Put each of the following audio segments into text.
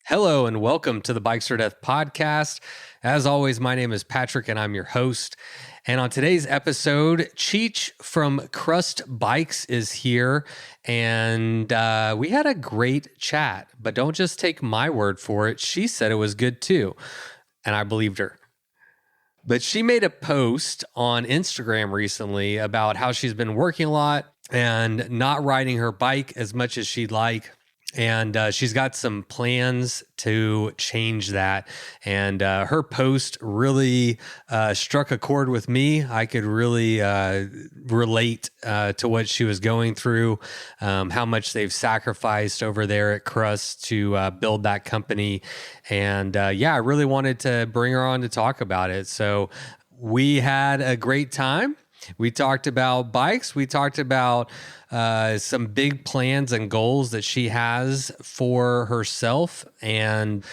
Hello and welcome to the Bikes or Death podcast. As always, my name is Patrick and I'm your host. And on today's episode, Cheech from Crust Bikes is here. And we had a great chat, but don't just take my word for it. She said it was good too. And I believed her. But she made a post on Instagram recently about how she's been working a lot and not riding her bike as much as she'd like. And she's got some plans to change that. And her post really struck a chord with me. I could really relate to what she was going through, how much they've sacrificed over there at Crust to build that company. And I really wanted to bring her on to talk about it. So we had a great time. We talked about bikes. We talked about some big plans and goals that she has for herself. And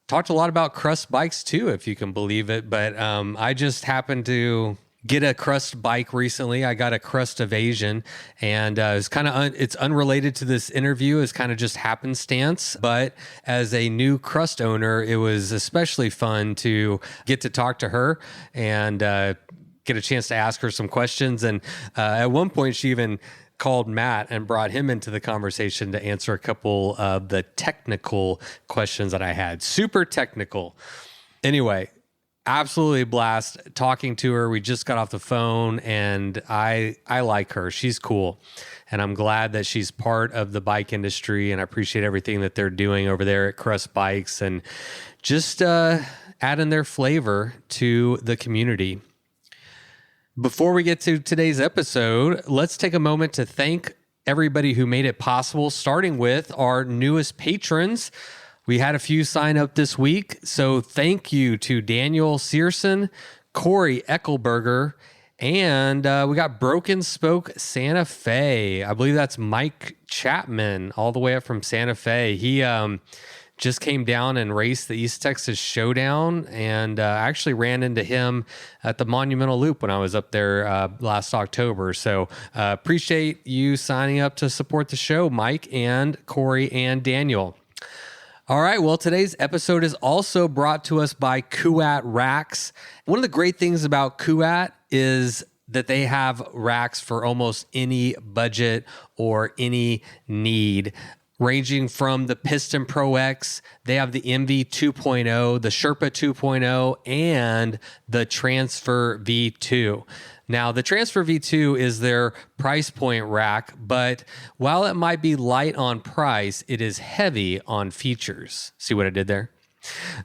talked a lot about Crust bikes too, if you can believe it. But I just happened to get a Crust bike recently. I got a Crust Evasion, and it's kind of it's unrelated to this interview. It's kind of just happenstance. But as a new Crust owner, it was especially fun to get to talk to her and get a chance to ask her some questions. And at one point, she even called Matt and brought him into the conversation to answer a couple of the technical questions that I had. Super technical. Anyway, absolutely a blast talking to her. We just got off the phone, and I like her. She's cool. And I'm glad that she's part of the bike industry, and I appreciate everything that they're doing over there at Crust Bikes and just adding their flavor to the community. Before we get to today's episode, let's take a moment to thank everybody who made it possible, starting with our newest patrons. We had a few sign up this week, so thank you to Daniel Searson, Corey Eichelberger, and we got Broken Spoke Santa Fe. I believe that's Mike Chapman, all the way up from Santa Fe. He just came down and raced the East Texas Showdown, and I actually ran into him at the Monumental Loop when I was up there last October. So appreciate you signing up to support the show, Mike and Corey and Daniel. All right, well, today's episode is also brought to us by Kuat Racks. One of the great things about Kuat is that they have racks for almost any budget or any need. Ranging from the Piston Pro X, they have the MV 2.0, the Sherpa 2.0, and the Transfer V2. Now, the Transfer V2 is their price point rack, but while it might be light on price, it is heavy on features. See what I did there?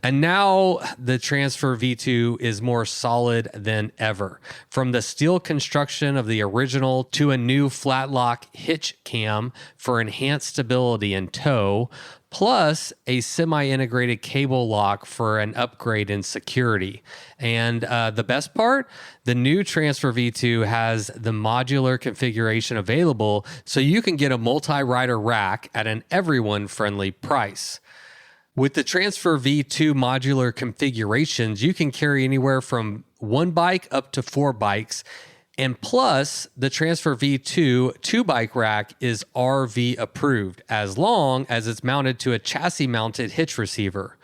And now the Transfer V2 is more solid than ever. From the steel construction of the original to a new flat lock hitch cam for enhanced stability and tow, plus a semi-integrated cable lock for an upgrade in security. And the best part, the new Transfer V2 has the modular configuration available, so you can get a multi-rider rack at an everyone-friendly price. With the Transfer V2 modular configurations, you can carry anywhere from one bike up to 4 bikes. And plus, the Transfer V2 2-bike rack is RV approved, as long as it's mounted to a chassis-mounted hitch receiver.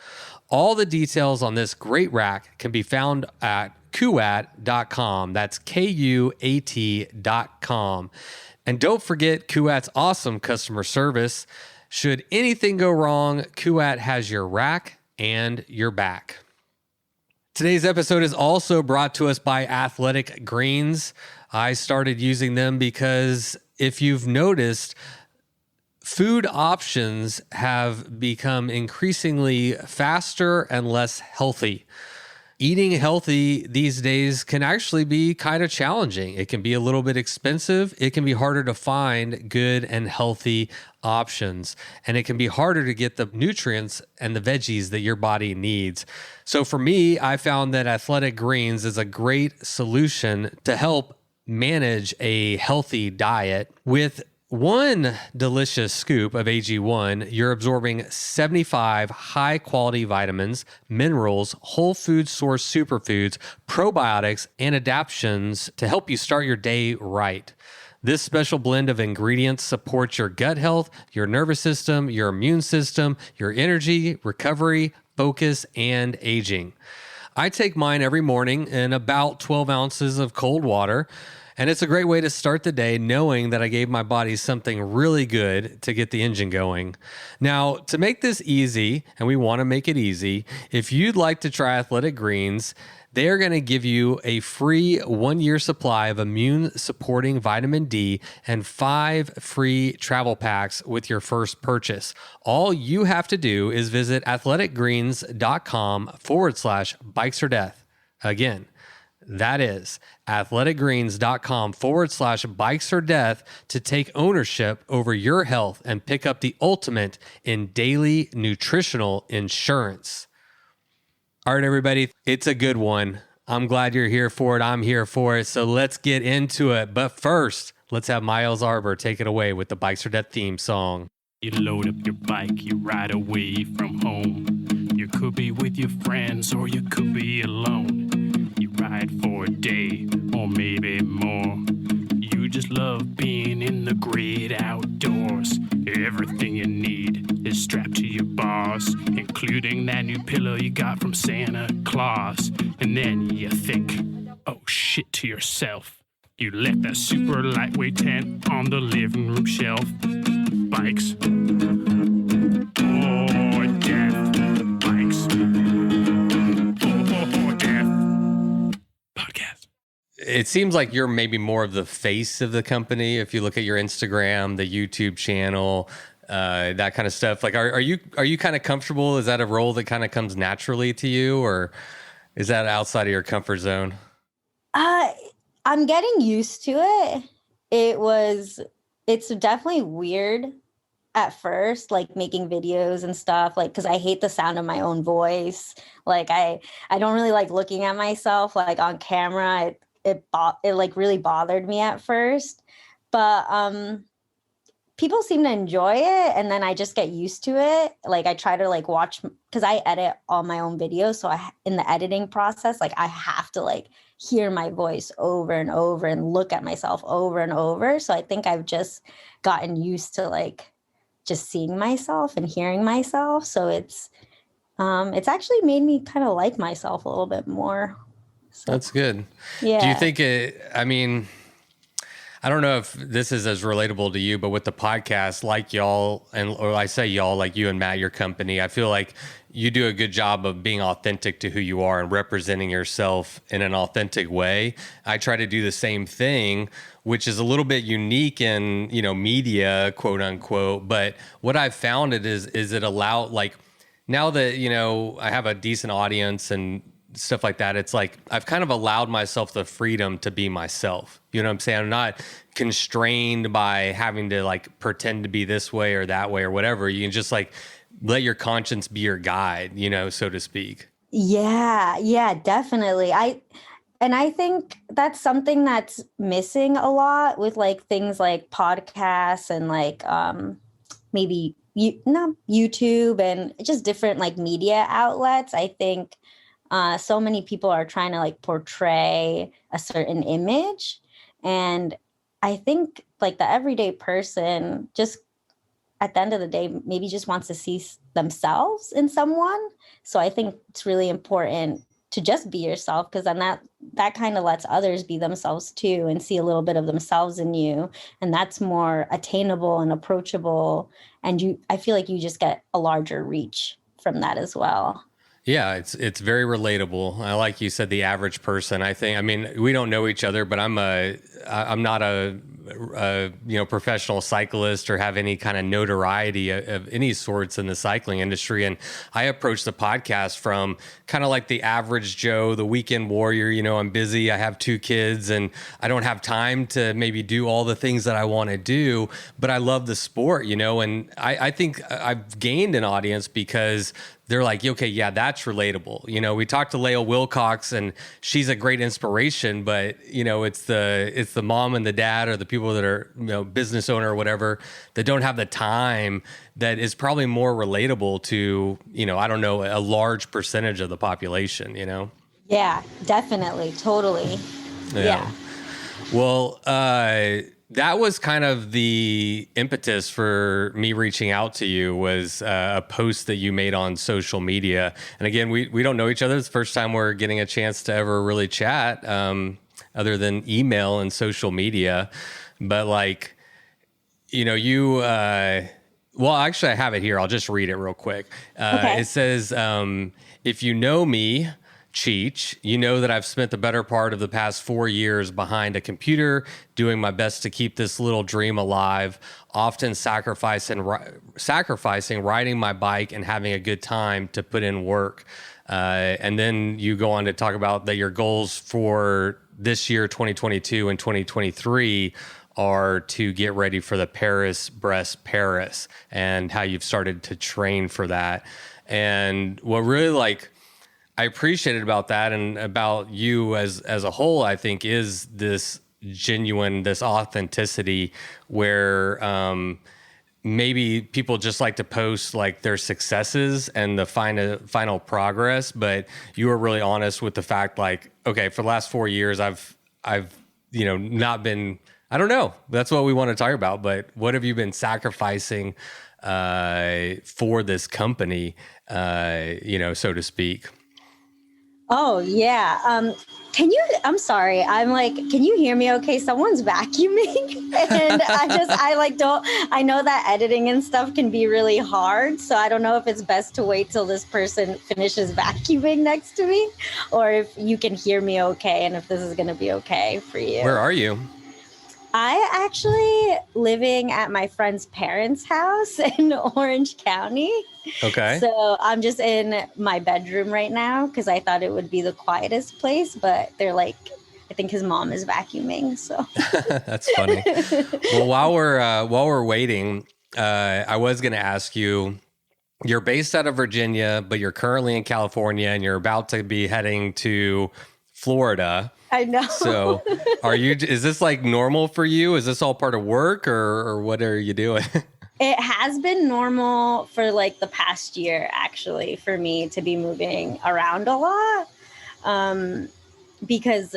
All the details on this great rack can be found at kuat.com. That's KUAT.com. And don't forget Kuat's awesome customer service. Should anything go wrong, Kuat has your rack and your back. Today's episode is also brought to us by Athletic Greens. I started using them because if you've noticed, food options have become increasingly faster and less healthy. Eating healthy these days can actually be kind of challenging. It can be a little bit expensive. It can be harder to find good and healthy options. And it can be harder to get the nutrients and the veggies that your body needs. So for me, I found that Athletic Greens is a great solution to help manage a healthy diet. With one delicious scoop of AG1, you're absorbing 75 high-quality vitamins, minerals, whole food source superfoods, probiotics, and adaptogens to help you start your day right. This special blend of ingredients supports your gut health, your nervous system, your immune system, your energy, recovery, focus, and aging. I take mine every morning in about 12 ounces of cold water, and it's a great way to start the day knowing that I gave my body something really good to get the engine going. Now, to make this easy, and we want to make it easy, if you'd like to try Athletic Greens, they are going to give you a free 1-year supply of immune-supporting vitamin D and 5 free travel packs with your first purchase. All you have to do is visit athleticgreens.com/bikesfordeath. Again, that is athleticgreens.com/bikesfordeath to take ownership over your health and pick up the ultimate in daily nutritional insurance. All right, everybody, it's a good one. I'm glad you're here for it. I'm here for it. So let's get into it. But first, let's have Miles Arbor take it away with the Bikes for Death theme song. You load up your bike, you ride away from home. You could be with your friends or you could be alone. You ride for a day or maybe more. You just love being in the great outdoors. Everything you need is strapped to your bars, including that new pillow you got from Santa Claus. And then you think, oh shit, to yourself. You left that super lightweight tent on the living room shelf. Bikes or death. Bikes or death. Podcast. It seems like you're maybe more of the face of the company. If you look at your Instagram, the YouTube channel, that kind of stuff. Like, are you kind of comfortable? Is that a role that kind of comes naturally to you, or is that outside of your comfort zone? I'm getting used to it. It's definitely weird at first, like making videos and stuff, like, because I hate the sound of my own voice. Like, I don't really like looking at myself like on camera. It like really bothered me at first, but people seem to enjoy it, and then I just get used to it. Like, I try to like watch, because I edit all my own videos, so in the editing process, like, I have to like hear my voice over and over and look at myself over and over. So I think I've just gotten used to like just seeing myself and hearing myself. So it's actually made me kind of like myself a little bit more. So, that's good. Yeah. Do you think I don't know if this is as relatable to you, but with the podcast, like y'all, or I say y'all, like you and Matt, your company, I feel like you do a good job of being authentic to who you are and representing yourself in an authentic way. I try to do the same thing, which is a little bit unique in, media, quote unquote. But what I've found is it allowed, like, now that, I have a decent audience and stuff like that, it's like I've kind of allowed myself the freedom to be myself. You know what I'm saying? I'm not constrained by having to like pretend to be this way or that way or whatever. You can just like let your conscience be your guide, so to speak. Yeah, definitely. I think that's something that's missing a lot with like things like podcasts and like maybe YouTube and just different like media outlets. I think so many people are trying to like portray a certain image. And I think like the everyday person just at the end of the day, maybe just wants to see themselves in someone. So I think it's really important to just be yourself, because then that kind of lets others be themselves too and see a little bit of themselves in you. And that's more attainable and approachable. And I feel like you just get a larger reach from that as well. Yeah, it's very relatable. I like you said, the average person. I mean, we don't know each other, but I'm not a professional cyclist or have any kind of notoriety of any sorts in the cycling industry. And I approach the podcast from kind of like the average Joe, the weekend warrior. I'm busy. I have 2 kids and I don't have time to maybe do all the things that I want to do, but I love the sport, and I think I've gained an audience because they're like, okay, yeah, that's relatable. We talked to Lael Wilcox and she's a great inspiration, but it's the mom and the dad or the people that are, business owner or whatever, that don't have the time, that is probably more relatable to, I don't know, a large percentage of the population, Yeah, definitely. Totally. Yeah. Well, that was kind of the impetus for me reaching out to you, was a post that you made on social media. And again, we don't know each other. It's the first time we're getting a chance to ever really chat, other than email and social media. But like, you know, well, actually I have it here. I'll just read it real quick. Okay. It says, if you know me, Cheech, you know that I've spent the better part of the past 4 years behind a computer doing my best to keep this little dream alive, often sacrificing riding my bike and having a good time to put in work. And then you go on to talk about that your goals for this year, 2022 and 2023, are to get ready for the Paris-Brest Paris, and how you've started to train for that. And what really I appreciated about that and about you as a whole, I think, is this genuine, this authenticity where maybe people just like to post like their successes and the final progress, but you were really honest with the fact, like, okay, for the last 4 years, I've not been, I don't know, that's what we want to talk about, but what have you been sacrificing for this company, so to speak? Oh yeah. I'm sorry. I'm like, can you hear me okay? Someone's vacuuming. And I know that editing and stuff can be really hard. So I don't know if it's best to wait till this person finishes vacuuming next to me, or if you can hear me okay, and if this is going to be okay for you. Where are you? I actually living at my friend's parents' house in Orange County. Okay. So I'm just in my bedroom right now because I thought it would be the quietest place, but they're like, I think his mom is vacuuming. So that's funny. Well, while we're waiting, I was going to ask you, you're based out of Virginia, but you're currently in California and you're about to be heading to Florida. I know. So is this like normal for you? Is this all part of work, or what are you doing? It has been normal for like the past year, actually, for me to be moving around a lot. Because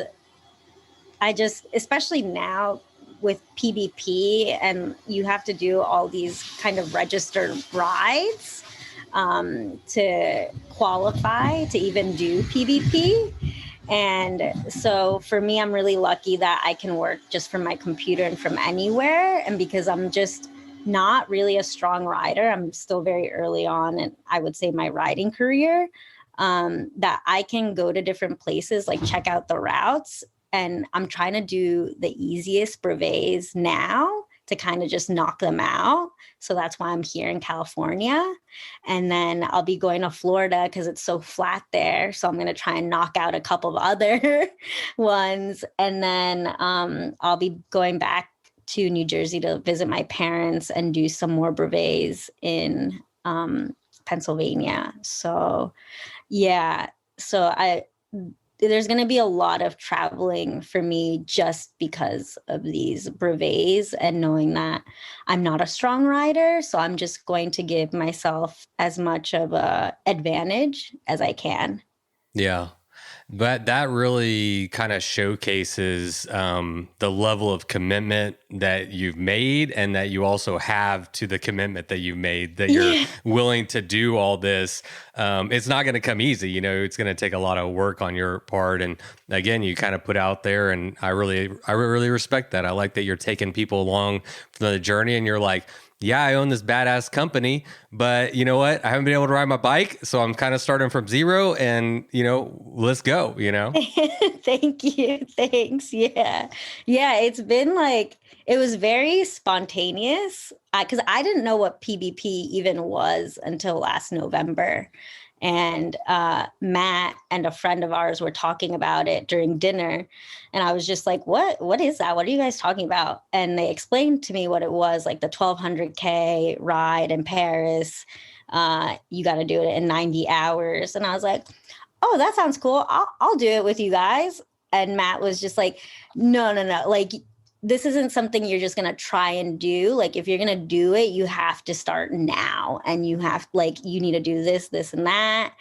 especially now with PvP, and you have to do all these kind of registered rides to qualify to even do PvP. And so for me, I'm really lucky that I can work just from my computer and from anywhere. And because I'm just not really a strong rider, I'm still very early on, and I would say my riding career, that I can go to different places, like check out the routes. And I'm trying to do the easiest brevets now to kind of just knock them out. So that's why I'm here in California. And then I'll be going to Florida because it's so flat there. So I'm going to try and knock out a couple of other ones. And then I'll be going back to New Jersey to visit my parents and do some more brevets in Pennsylvania. So yeah, there's going to be a lot of traveling for me just because of these brevets and knowing that I'm not a strong rider. So I'm just going to give myself as much of a advantage as I can. Yeah. But that really kind of showcases the level of commitment that you've made, and that you also have to the commitment that you've made, that you're willing to do all this. It's not going to come easy. It's going to take a lot of work on your part. And again, you kind of put out there, and I really respect that. I like that you're taking people along for the journey, and you're like, yeah, I own this badass company, but you know what? I haven't been able to ride my bike. So I'm kind of starting from zero, and, let's go, Thank you. Thanks. Yeah. Yeah. It's been it was very spontaneous because I didn't know what PvP even was until last November. And Matt and a friend of ours were talking about it during dinner. And I was just like, what is that? What are you guys talking about? And they explained to me what it was, like the 1200K ride in Paris. You got to do it in 90 hours. And I was like, oh, that sounds cool. I'll do it with you guys. And Matt was just like, no. Like, this isn't something you're just going to try and do. Like, if you're going to do it, you have to start now, and you need to do this, and that.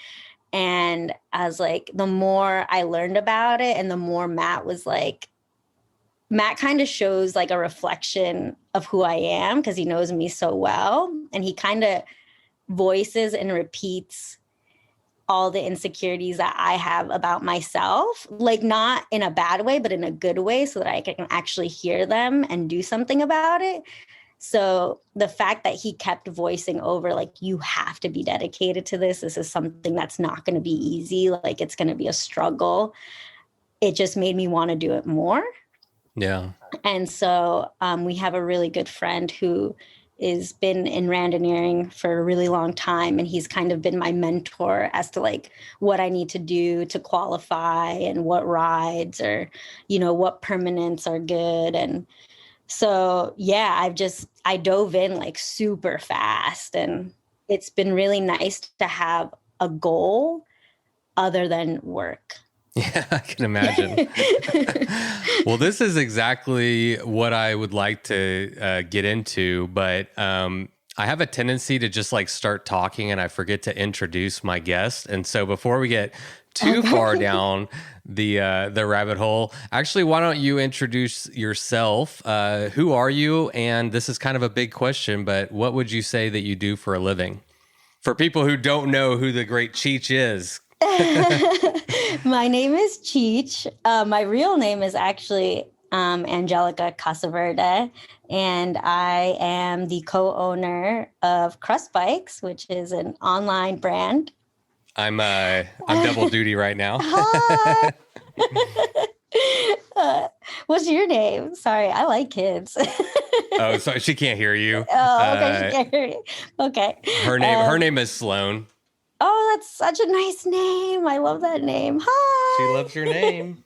And I was like, the more I learned about it and the more Matt was like, Matt kind of shows like a reflection of who I am because he knows me so well. And he kind of voices and repeats all the insecurities that I have about myself, like not in a bad way, but in a good way so that I can actually hear them and do something about it. So the fact that he kept voicing over, like, you have to be dedicated to this. This is something that's not going to be easy. Like, it's going to be a struggle. It just made me want to do it more. Yeah. And so we have a really good friend who has been in randoneering for a really long time. And he's kind of been my mentor as to like what I need to do to qualify and what rides or, what permanents are good. And so, yeah, I dove in like super fast, and it's been really nice to have a goal other than work. Yeah, I can imagine. Well, this is exactly what I would like to get into, but I have a tendency to just like start talking and I forget to introduce my guest. And so before we get too far down the rabbit hole, actually, why don't you introduce yourself? Who are you? And this is kind of a big question, but what would you say that you do for a living? For people who don't know who the great Cheech is. My name is Cheech. My real name is actually Angelica Casaverde, and I am the co-owner of Crust Bikes, which is an online brand. I'm double duty right now. Hi. What's your name? Sorry, I like kids. Oh, sorry, she can't hear you. Oh, okay, she can't hear you. Okay. Her name is Sloan. Oh, that's such a nice name. I love that name. Hi. She loves your name.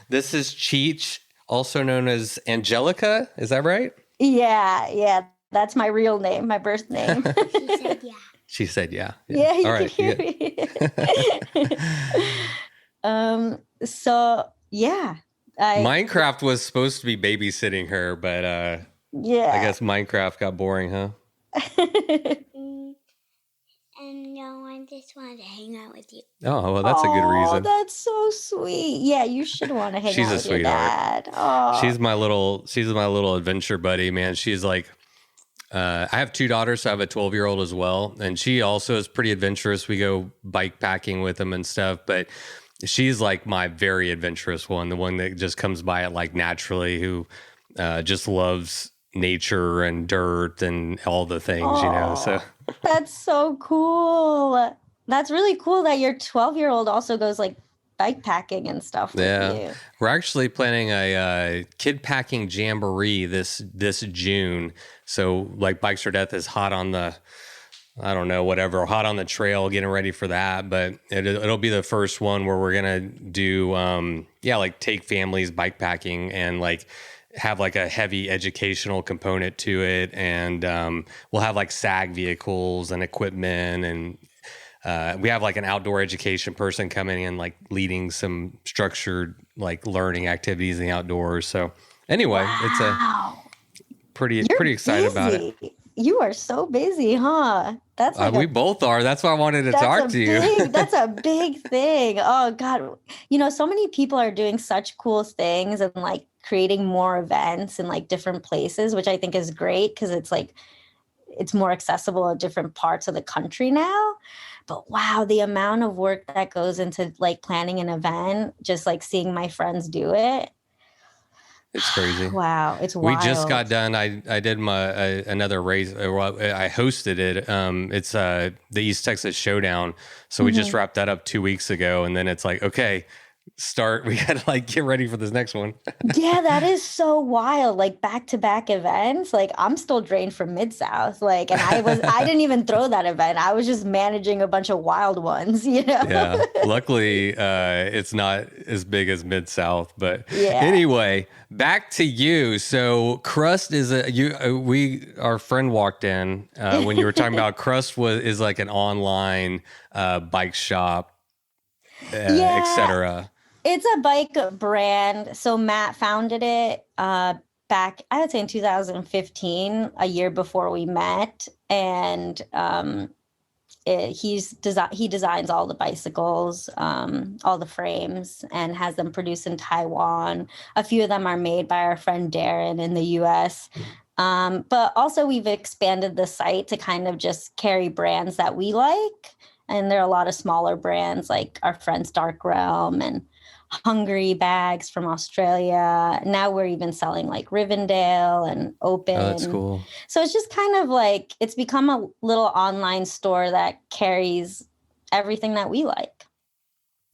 This is Cheech, also known as Angelica. Is that right? Yeah. That's my real name, my birth name. She said yeah. She said yeah. Yeah, you All can right, hear me. So yeah. Minecraft was supposed to be babysitting her, but yeah. I guess Minecraft got boring, huh? And no one just wanted to hang out with you. Oh, well, that's a good reason. That's so sweet. Yeah, you should want to hang She's out a with your sweetheart. dad. Oh. She's my little adventure buddy, man. She's like, I have two daughters, so I have a 12-year-old as well. And she also is pretty adventurous. We go bike packing with them and stuff, but she's like my very adventurous one, the one that just comes by it like naturally, who just loves nature and dirt and all the things, so. That's so cool. That's really cool that your 12-year-old also goes like bike packing and stuff with you. We're actually planning a kid packing jamboree this June. So like Bikes or Death is hot on the, I don't know, whatever, hot on the trail, getting ready for that. But it'll be the first one where we're gonna do like take families bike packing and like have like a heavy educational component to it, and we'll have like SAG vehicles and equipment, and we have like an outdoor education person coming in, like leading some structured like learning activities in the outdoors. So anyway, It's a pretty excited about it. You are so busy, huh? That's like we both are. That's why I wanted to talk to you. That's a big thing. Oh God. So many people are doing such cool things and like creating more events in like different places, which I think is great because it's like, it's more accessible in different parts of the country now. But wow, the amount of work that goes into like planning an event, just like seeing my friends do it. It's crazy. Wow, it's wild. We just got done. I did another race. I hosted it. It's the East Texas Showdown. So we just wrapped that up 2 weeks ago, and then it's like, okay, we got to like get ready for this next one. Yeah, that is so wild. Like back-to-back events. Like I'm still drained from Mid-South. Like, and I didn't even throw that event. I was just managing a bunch of wild ones, Yeah. Luckily, it's not as big as Mid-South, but anyway, back to you. So Crust is our friend walked in when you were talking about Crust is like an online bike shop, etc. It's a bike brand. So Matt founded it back, I would say in 2015, a year before we met. And he designs all the bicycles, all the frames, and has them produced in Taiwan. A few of them are made by our friend Darren in the US. But also we've expanded the site to kind of just carry brands that we like. And there are a lot of smaller brands like our friends Dark Realm and Hungry bags from Australia. Now we're even selling like Rivendell and Open. Oh, that's cool. So it's just kind of like it's become a little online store that carries everything that we like.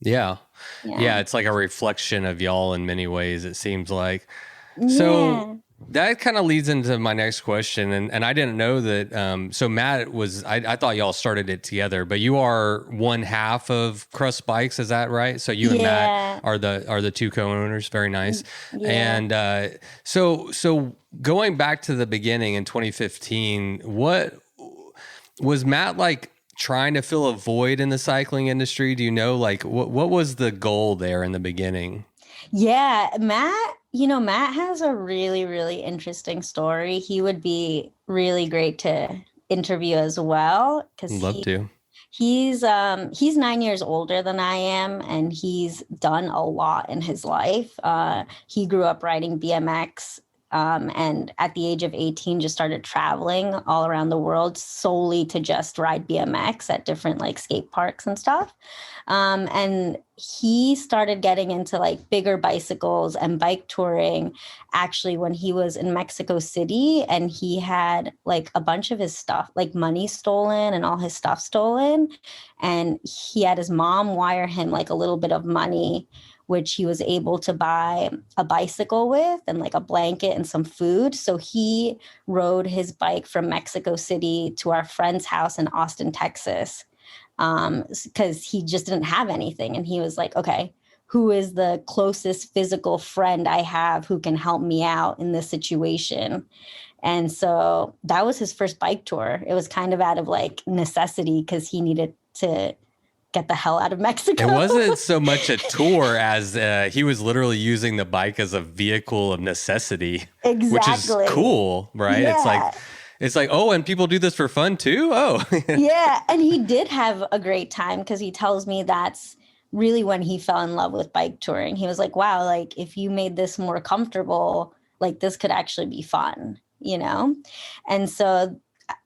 Yeah. It's like a reflection of y'all in many ways, it seems like. So that kind of leads into my next question. And I didn't know that. So Matt I thought y'all started it together, but you are one half of Crust Bikes. Is that right? So you and Matt are the two co-owners. Very nice. Yeah. And so going back to the beginning in 2015, what was Matt like trying to fill a void in the cycling industry? Do you know, like what was the goal there in the beginning? Yeah, Matt has a really, really interesting story. He would be really great to interview as well. Love to. He's 9 years older than I am, and he's done a lot in his life. He grew up riding BMX, and at the age of 18 just started traveling all around the world solely to just ride BMX at different like skate parks and stuff. And he started getting into like bigger bicycles and bike touring actually when he was in Mexico City, and he had like a bunch of his stuff, like money stolen and all his stuff stolen. And he had his mom wire him like a little bit of money, which he was able to buy a bicycle with and like a blanket and some food. So he rode his bike from Mexico City to our friend's house in Austin, Texas, because he just didn't have anything. And he was like, okay, who is the closest physical friend I have who can help me out in this situation? And so that was his first bike tour. It was kind of out of like necessity because he needed to get the hell out of Mexico. It wasn't so much a tour as he was literally using the bike as a vehicle of necessity. Exactly. Which is cool, right? Yeah. It's like, oh, and people do this for fun too? Oh. Yeah, and he did have a great time because he tells me that's really when he fell in love with bike touring. He was like, wow, like if you made this more comfortable, like this could actually be fun, you know? And so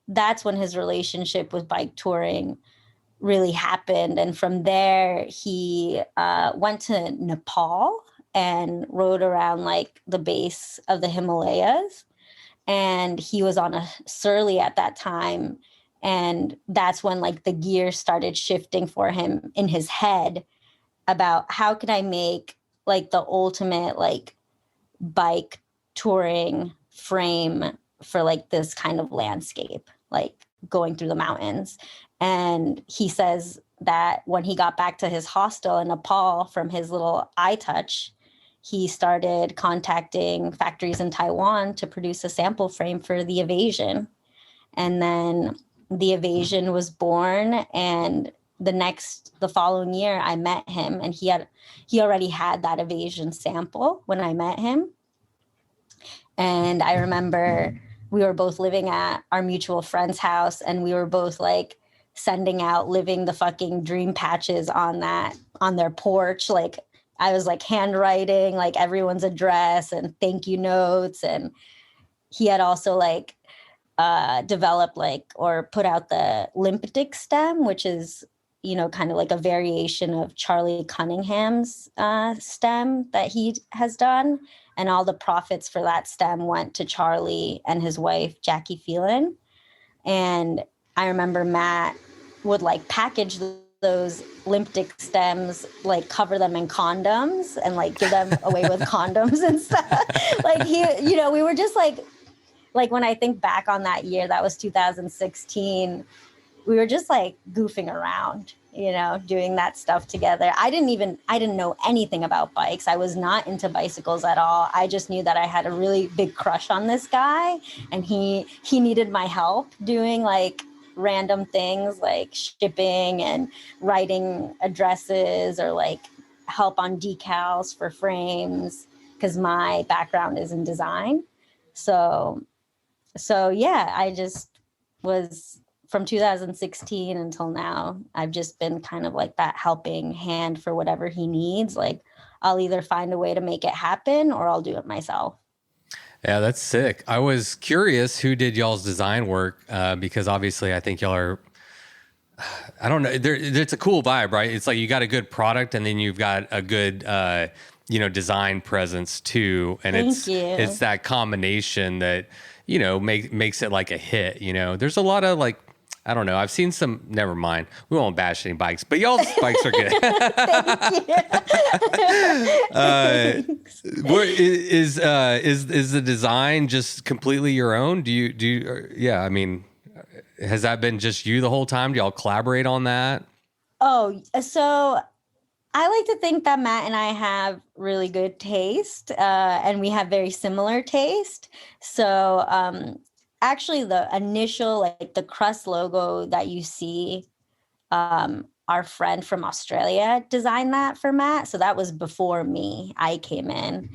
that's when his relationship with bike touring really happened. And from there, he went to Nepal and rode around like the base of the Himalayas. And he was on a Surly at that time. And that's when like the gear started shifting for him in his head about how could I make like the ultimate like bike touring frame for like this kind of landscape, like going through the mountains. And he says that when he got back to his hostel in Nepal from his little iTouch, he started contacting factories in Taiwan to produce a sample frame for the Evasion. And then the Evasion was born. And the following year, I met him, and he already had that Evasion sample when I met him. And I remember we were both living at our mutual friend's house, and we were both like sending out living the fucking dream patches on their porch. Like I was like handwriting like everyone's address and thank you notes. And he had also like developed like or put out the Limpdick stem, which is, you know, kind of like a variation of Charlie Cunningham's stem that he has done. And all the profits for that stem went to Charlie and his wife, Jackie Phelan. And I remember Matt would like package those Limpdick stems, like cover them in condoms and like give them away with condoms and stuff. Like he, you know, we were just like when I think back on that year, that was 2016, we were just like goofing around, you know, doing that stuff together. I didn't know anything about bikes. I was not into bicycles at all. I just knew that I had a really big crush on this guy, and he needed my help doing like random things like shipping and writing addresses or like help on decals for frames because my background is in design. So yeah, I just was from 2016 until now, I've just been kind of like that helping hand for whatever he needs. Like I'll either find a way to make it happen or I'll do it myself. Yeah, that's sick. I was curious who did y'all's design work because obviously I think y'all are, I don't know, it's a cool vibe, right? It's like you got a good product and then you've got a good, design presence too. And it's that combination that, makes it like a hit. There's a lot of like, I don't know. I've seen some. Never mind. We won't bash any bikes, but y'all's bikes are good. Thank you. Is the design just completely your own? Do you? Yeah. I mean, has that been just you the whole time? Do y'all collaborate on that? Oh, so I like to think that Matt and I have really good taste, and we have very similar taste. So. Actually, the initial, like the Crust logo that you see, our friend from Australia designed that for Matt. So that was before me. I came in.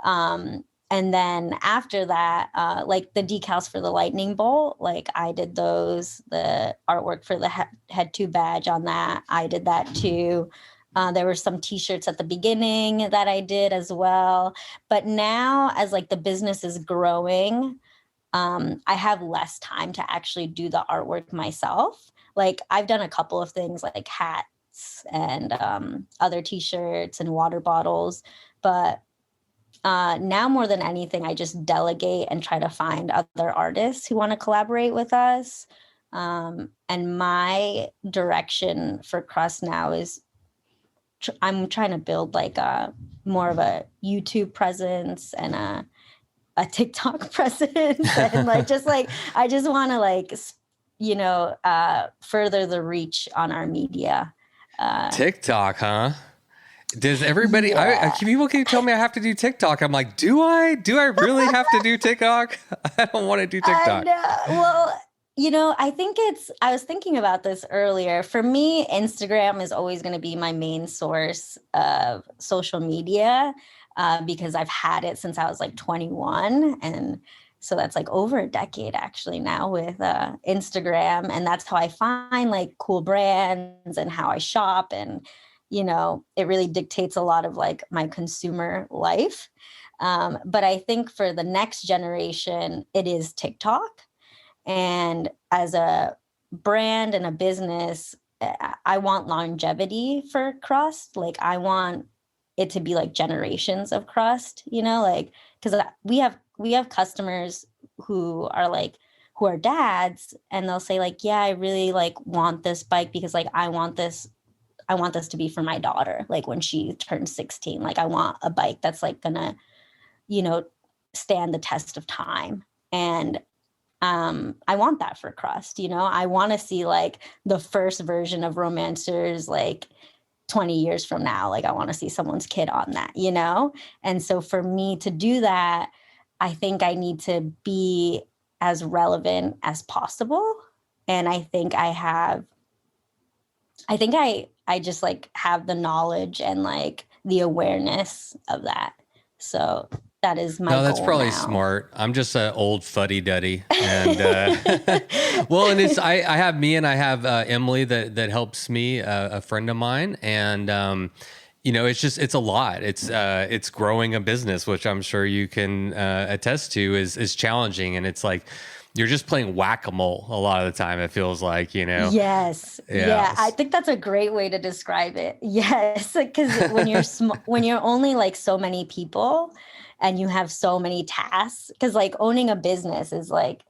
And then after that, like the decals for the lightning bolt, like I did those, the artwork for the head tube badge on that. I did that too. There were some t-shirts at the beginning that I did as well. But now as like the business is growing, I have less time to actually do the artwork myself. Like I've done a couple of things like hats and other t-shirts and water bottles. But now more than anything, I just delegate and try to find other artists who want to collaborate with us. And my direction for Crust now is I'm trying to build like more of a YouTube presence and a TikTok presence and I just want to like, further the reach on our media. TikTok, huh? Does everybody, people keep telling me I have to do TikTok. I'm like, do I really have to do TikTok? I don't want to do TikTok. Well, I was thinking about this earlier. For me, Instagram is always going to be my main source of social media. Because I've had it since I was like 21. And so that's like over a decade actually now with Instagram. And that's how I find like cool brands and how I shop. And, it really dictates a lot of like my consumer life. But I think for the next generation, it is TikTok. And as a brand and a business, I want longevity for Crust. Like I want it to be like generations of Crust, like, because we have customers who are dads and they'll say like, yeah, I really like want this bike because like, I want this to be for my daughter. Like when she turns 16, like I want a bike that's like gonna, stand the test of time. And I want that for Crust, I want to see like the first version of Romancers, like 20 years from now, like I want to see someone's kid on that, And so for me to do that, I think I need to be as relevant as possible. And I think I just like have the knowledge and like the awareness of that. So that is my goal. No, that's probably now. smart. I'm just an old fuddy-duddy. And well, and I have Emily that helps me, a friend of mine. And, it's a lot. It's growing a business, which I'm sure you can attest to is challenging. And it's like, you're just playing whack-a-mole a lot of the time. It feels like, Yes. Yeah. I think that's a great way to describe it. Yes. Because when you're only like so many people and you have so many tasks, because like owning a business is like,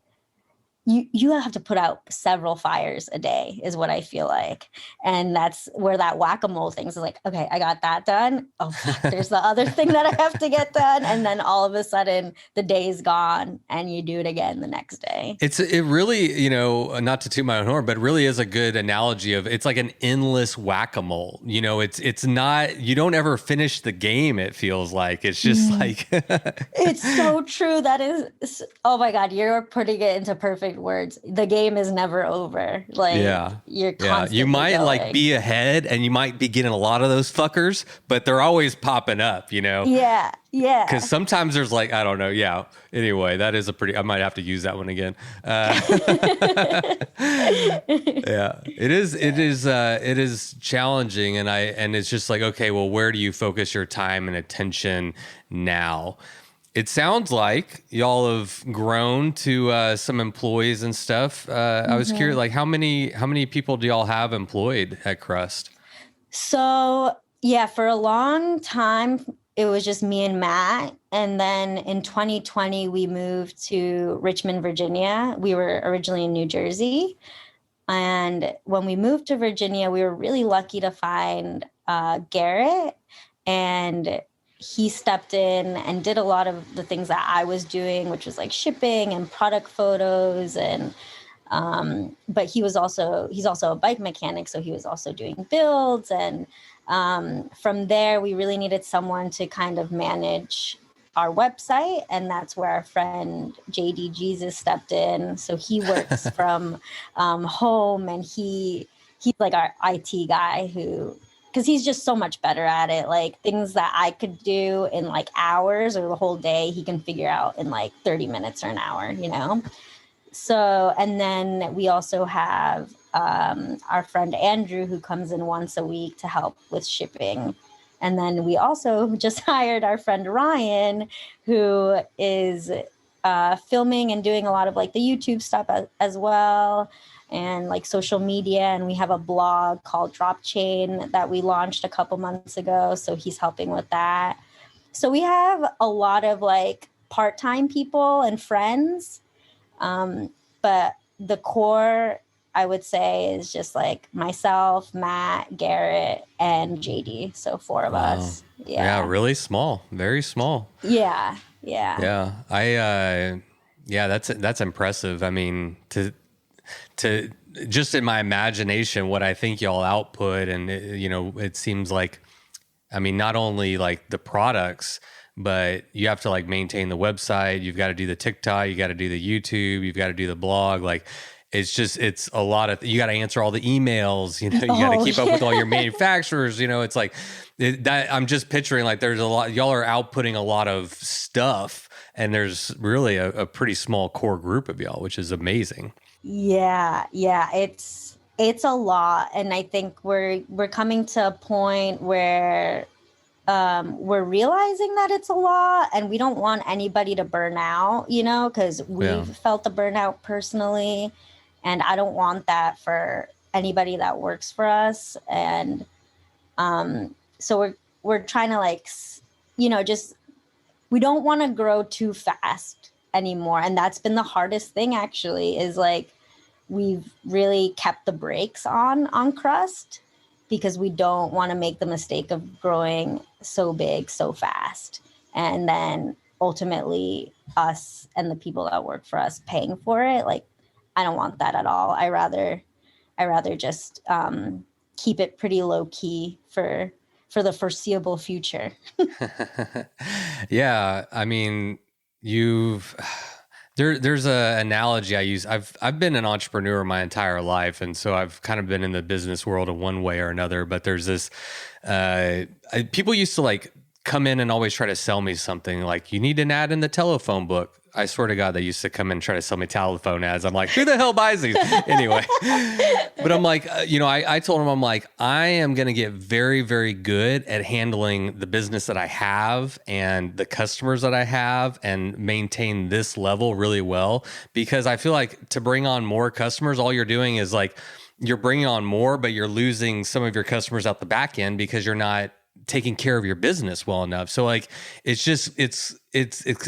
you have to put out several fires a day is what I feel like. And that's where that whack-a-mole thing is like, okay, I got that done. Oh, fuck, there's the other thing that I have to get done. And then all of a sudden the day is gone and you do it again the next day. It really, not to toot my own horn, but really is a good analogy of it's like an endless whack-a-mole. It's not, you don't ever finish the game. It feels like it's just like, it's so true. That is, oh my God, you're putting it into perfect right words. The game is never over. Like, you're constantly you might going. like be ahead and you might be getting a lot of those fuckers, but they're always popping up, Yeah. Because sometimes there's like, I don't know. Yeah. Anyway, that is I might have to use that one again. Yeah, it is challenging. And it's just like, okay, well, where do you focus your time and attention now? It sounds like y'all have grown to some employees and stuff. I was curious, like how many people do y'all have employed at Crust? So yeah, for a long time, it was just me and Matt. And then in 2020, we moved to Richmond, Virginia. We were originally in New Jersey. And when we moved to Virginia, we were really lucky to find Garrett. And he stepped in and did a lot of the things that I was doing, which was like shipping and product photos. And but he's also a bike mechanic. So he was also doing builds. And from there, we really needed someone to kind of manage our website. And that's where our friend JD Jesus stepped in. So he works from home, and he's like our IT guy because he's just so much better at it. Like things that I could do in like hours or the whole day, he can figure out in like 30 minutes or an hour, So, and then we also have our friend Andrew, who comes in once a week to help with shipping. And then we also just hired our friend Ryan, who is filming and doing a lot of like the YouTube stuff as well, and like social media. And we have a blog called Drop Chain that we launched a couple months ago. So he's helping with that. So we have a lot of like part-time people and friends. But the core, I would say, is just like myself, Matt, Garrett, and JD. So 4 of us. Yeah. Really small, very small. Yeah. That's impressive. I mean, to just in my imagination, what I think y'all output, and it seems like, I mean, not only like the products, but you have to like maintain the website. You've got to do the TikTok, you got to do the YouTube, you've got to do the blog. Like it's a lot of, you got to answer all the emails, you got to keep up with all your manufacturers. It's like that. I'm just picturing like there's a lot, y'all are outputting a lot of stuff, and there's really a pretty small core group of y'all, which is amazing. Yeah. It's a lot. And I think we're coming to a point where we're realizing that it's a lot, and we don't want anybody to burn out, because we've felt the burnout personally, and I don't want that for anybody that works for us. And so we're trying to like, just, we don't want to grow too fast anymore. And that's been the hardest thing, actually, is like we've really kept the brakes on Crust, because we don't want to make the mistake of growing so big so fast, and then ultimately us and the people that work for us paying for it. Like, I don't want that at all. I rather just keep it pretty low key for the foreseeable future. Yeah, I mean, there's a analogy I use. I've been an entrepreneur my entire life, and so I've kind of been in the business world in one way or another. But there's this people used to like come in and always try to sell me something like, you need an ad in the telephone book. I swear to God, they used to come in and try to sell me telephone ads. I'm like, who the hell buys these? Anyway, but I'm like, I told him, I'm like, I am going to get very, very good at handling the business that I have and the customers that I have and maintain this level really well, because I feel like to bring on more customers, all you're doing is like, you're bringing on more, but you're losing some of your customers out the back end because you're not taking care of your business well enough. So like, it's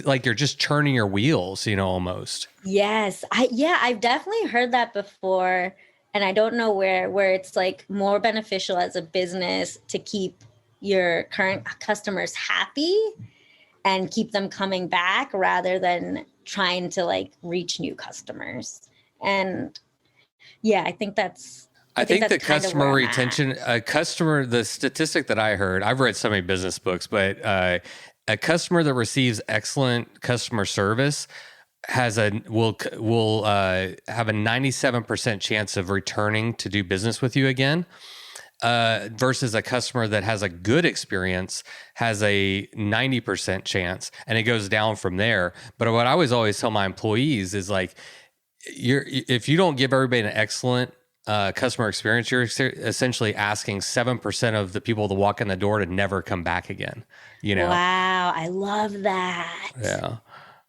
like you're just churning your wheels, almost. Yes. I've definitely heard that before. And I don't know where it's like more beneficial as a business to keep your current customers happy and keep them coming back rather than trying to like reach new customers. And yeah, I think the customer retention, the statistic that I heard, I've read so many business books, but a customer that receives excellent customer service will have a 97% chance of returning to do business with you again, versus a customer that has a good experience has a 90% chance, and it goes down from there. But what I always tell my employees is like, if you don't give everybody an excellent customer experience, you're essentially asking 7% of the people to walk in the door to never come back again. You know? Wow, I love that. Yeah.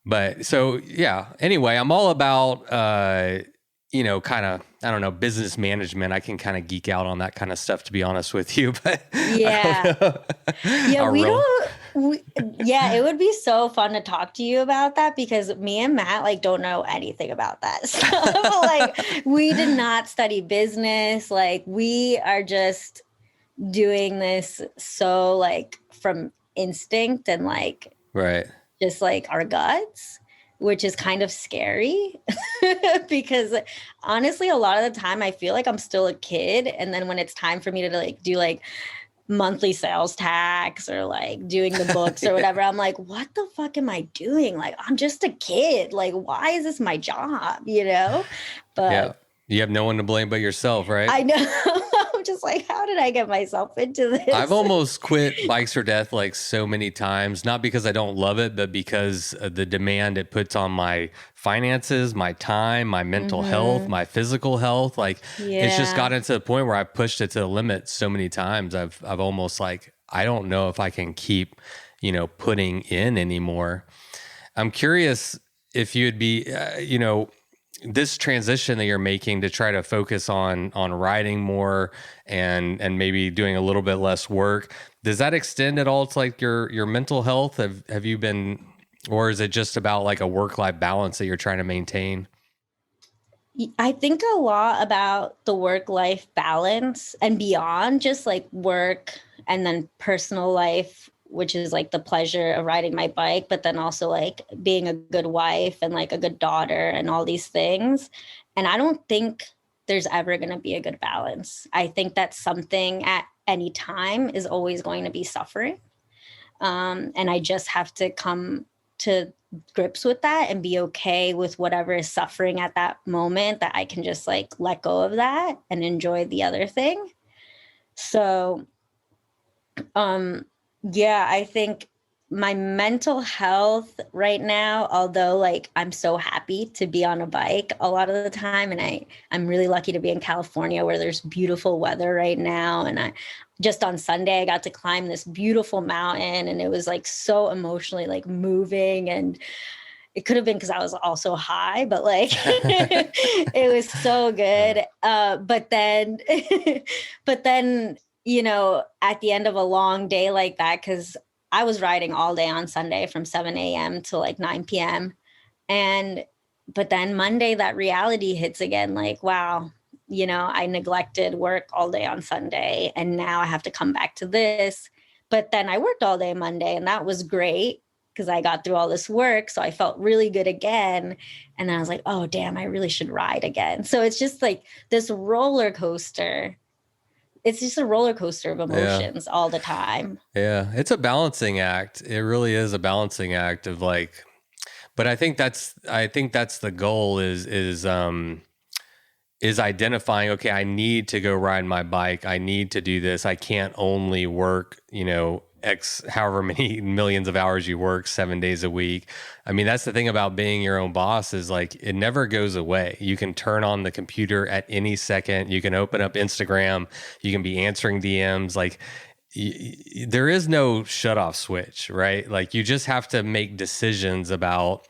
But so, yeah, anyway, I'm all about, kind of, I don't know, business management. I can kind of geek out on that kind of stuff, to be honest with you, but yeah, it would be so fun to talk to you about that, because me and Matt like don't know anything about that stuff. Like, we did not study business. Like, we are just doing this so like from instinct and like, right. Just like our guts, which is kind of scary because honestly, a lot of the time I feel like I'm still a kid. And then when it's time for me to like do like monthly sales tax or like doing the books or whatever, I'm like, what the fuck am I doing? Like, I'm just a kid. Like, why is this my job? You know? But yeah, you have no one to blame but yourself, right? I know. I'm just like, how did I get myself into this? I've almost quit Bikes or Death like so many times, not because I don't love it, but because of the demand it puts on my finances, my time, my mental health, my physical health. Like, it's just gotten to the point where I've pushed it to the limit so many times. I've almost like, I don't know if I can keep, putting in anymore. I'm curious if you'd be, this transition that you're making to try to focus on writing more and maybe doing a little bit less work, does that extend at all to like your mental health? Have you been, or is it just about like a work-life balance that you're trying to maintain? I think a lot about the work-life balance and beyond just like work and then personal life, which is like the pleasure of riding my bike, but then also like being a good wife and like a good daughter and all these things. And I don't think there's ever going to be a good balance. I think that something at any time is always going to be suffering. And I just have to come to grips with that and be okay with whatever is suffering at that moment, that I can just like let go of that and enjoy the other thing. So, yeah, I think my mental health right now, although like I'm so happy to be on a bike a lot of the time, and I'm really lucky to be in California where there's beautiful weather right now. And I just on Sunday, I got to climb this beautiful mountain, and it was like so emotionally like moving, and it could have been because I was also high, but like it was so good. But then at the end of a long day like that, because I was riding all day on Sunday from 7 a.m. to like 9 p.m. But then Monday, that reality hits again, like, wow, I neglected work all day on Sunday, and now I have to come back to this. But then I worked all day Monday, and that was great because I got through all this work. So I felt really good again. And then I was like, oh, damn, I really should ride again. So it's just like this roller coaster. It's just a roller coaster of emotions all the time. Yeah. It's a balancing act. It really is a balancing act of like, but I think that's the goal is identifying, okay, I need to go ride my bike. I need to do this. I can't only work, X however many millions of hours you work 7 days a week. I mean, that's the thing about being your own boss is like, it never goes away. You can turn on the computer at any second. You can open up Instagram. You can be answering DMs. Like there is no shut off switch, right? Like you just have to make decisions about,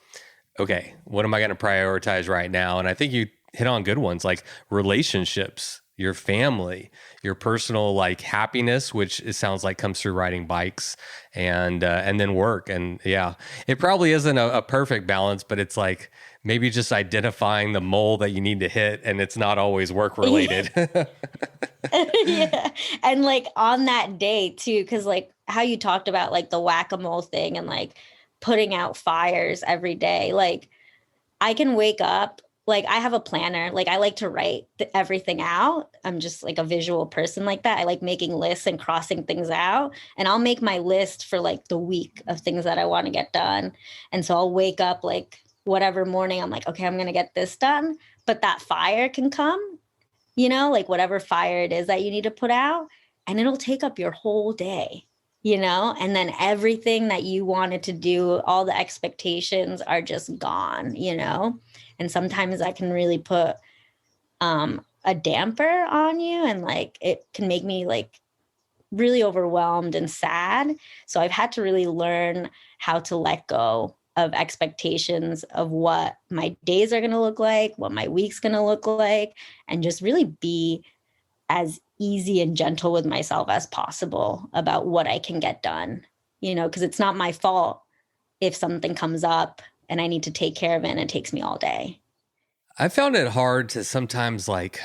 okay, what am I going to prioritize right now? And I think you hit on good ones like relationships, your family, your personal like happiness, which it sounds like comes through riding bikes, and then work. And yeah, it probably isn't a perfect balance, but it's like maybe just identifying the mole that you need to hit, and it's not always work related. Yeah. And like on that day too, because like how you talked about like the whack-a-mole thing and like putting out fires every day, like I can wake up, like I have a planner, like I like to write everything out. I'm just like a visual person like that. I like making lists and crossing things out, and I'll make my list for like the week of things that I want to get done. And so I'll wake up like whatever morning I'm like, okay, I'm going to get this done. But that fire can come, like whatever fire it is that you need to put out, and it'll take up your whole day, and then everything that you wanted to do, all the expectations are just gone, and sometimes that can really put a damper on you, and like it can make me like really overwhelmed and sad. So I've had to really learn how to let go of expectations of what my days are going to look like, what my week's going to look like, and just really be as easy and gentle with myself as possible about what I can get done, because it's not my fault if something comes up and I need to take care of it and it takes me all day. I found it hard to sometimes like,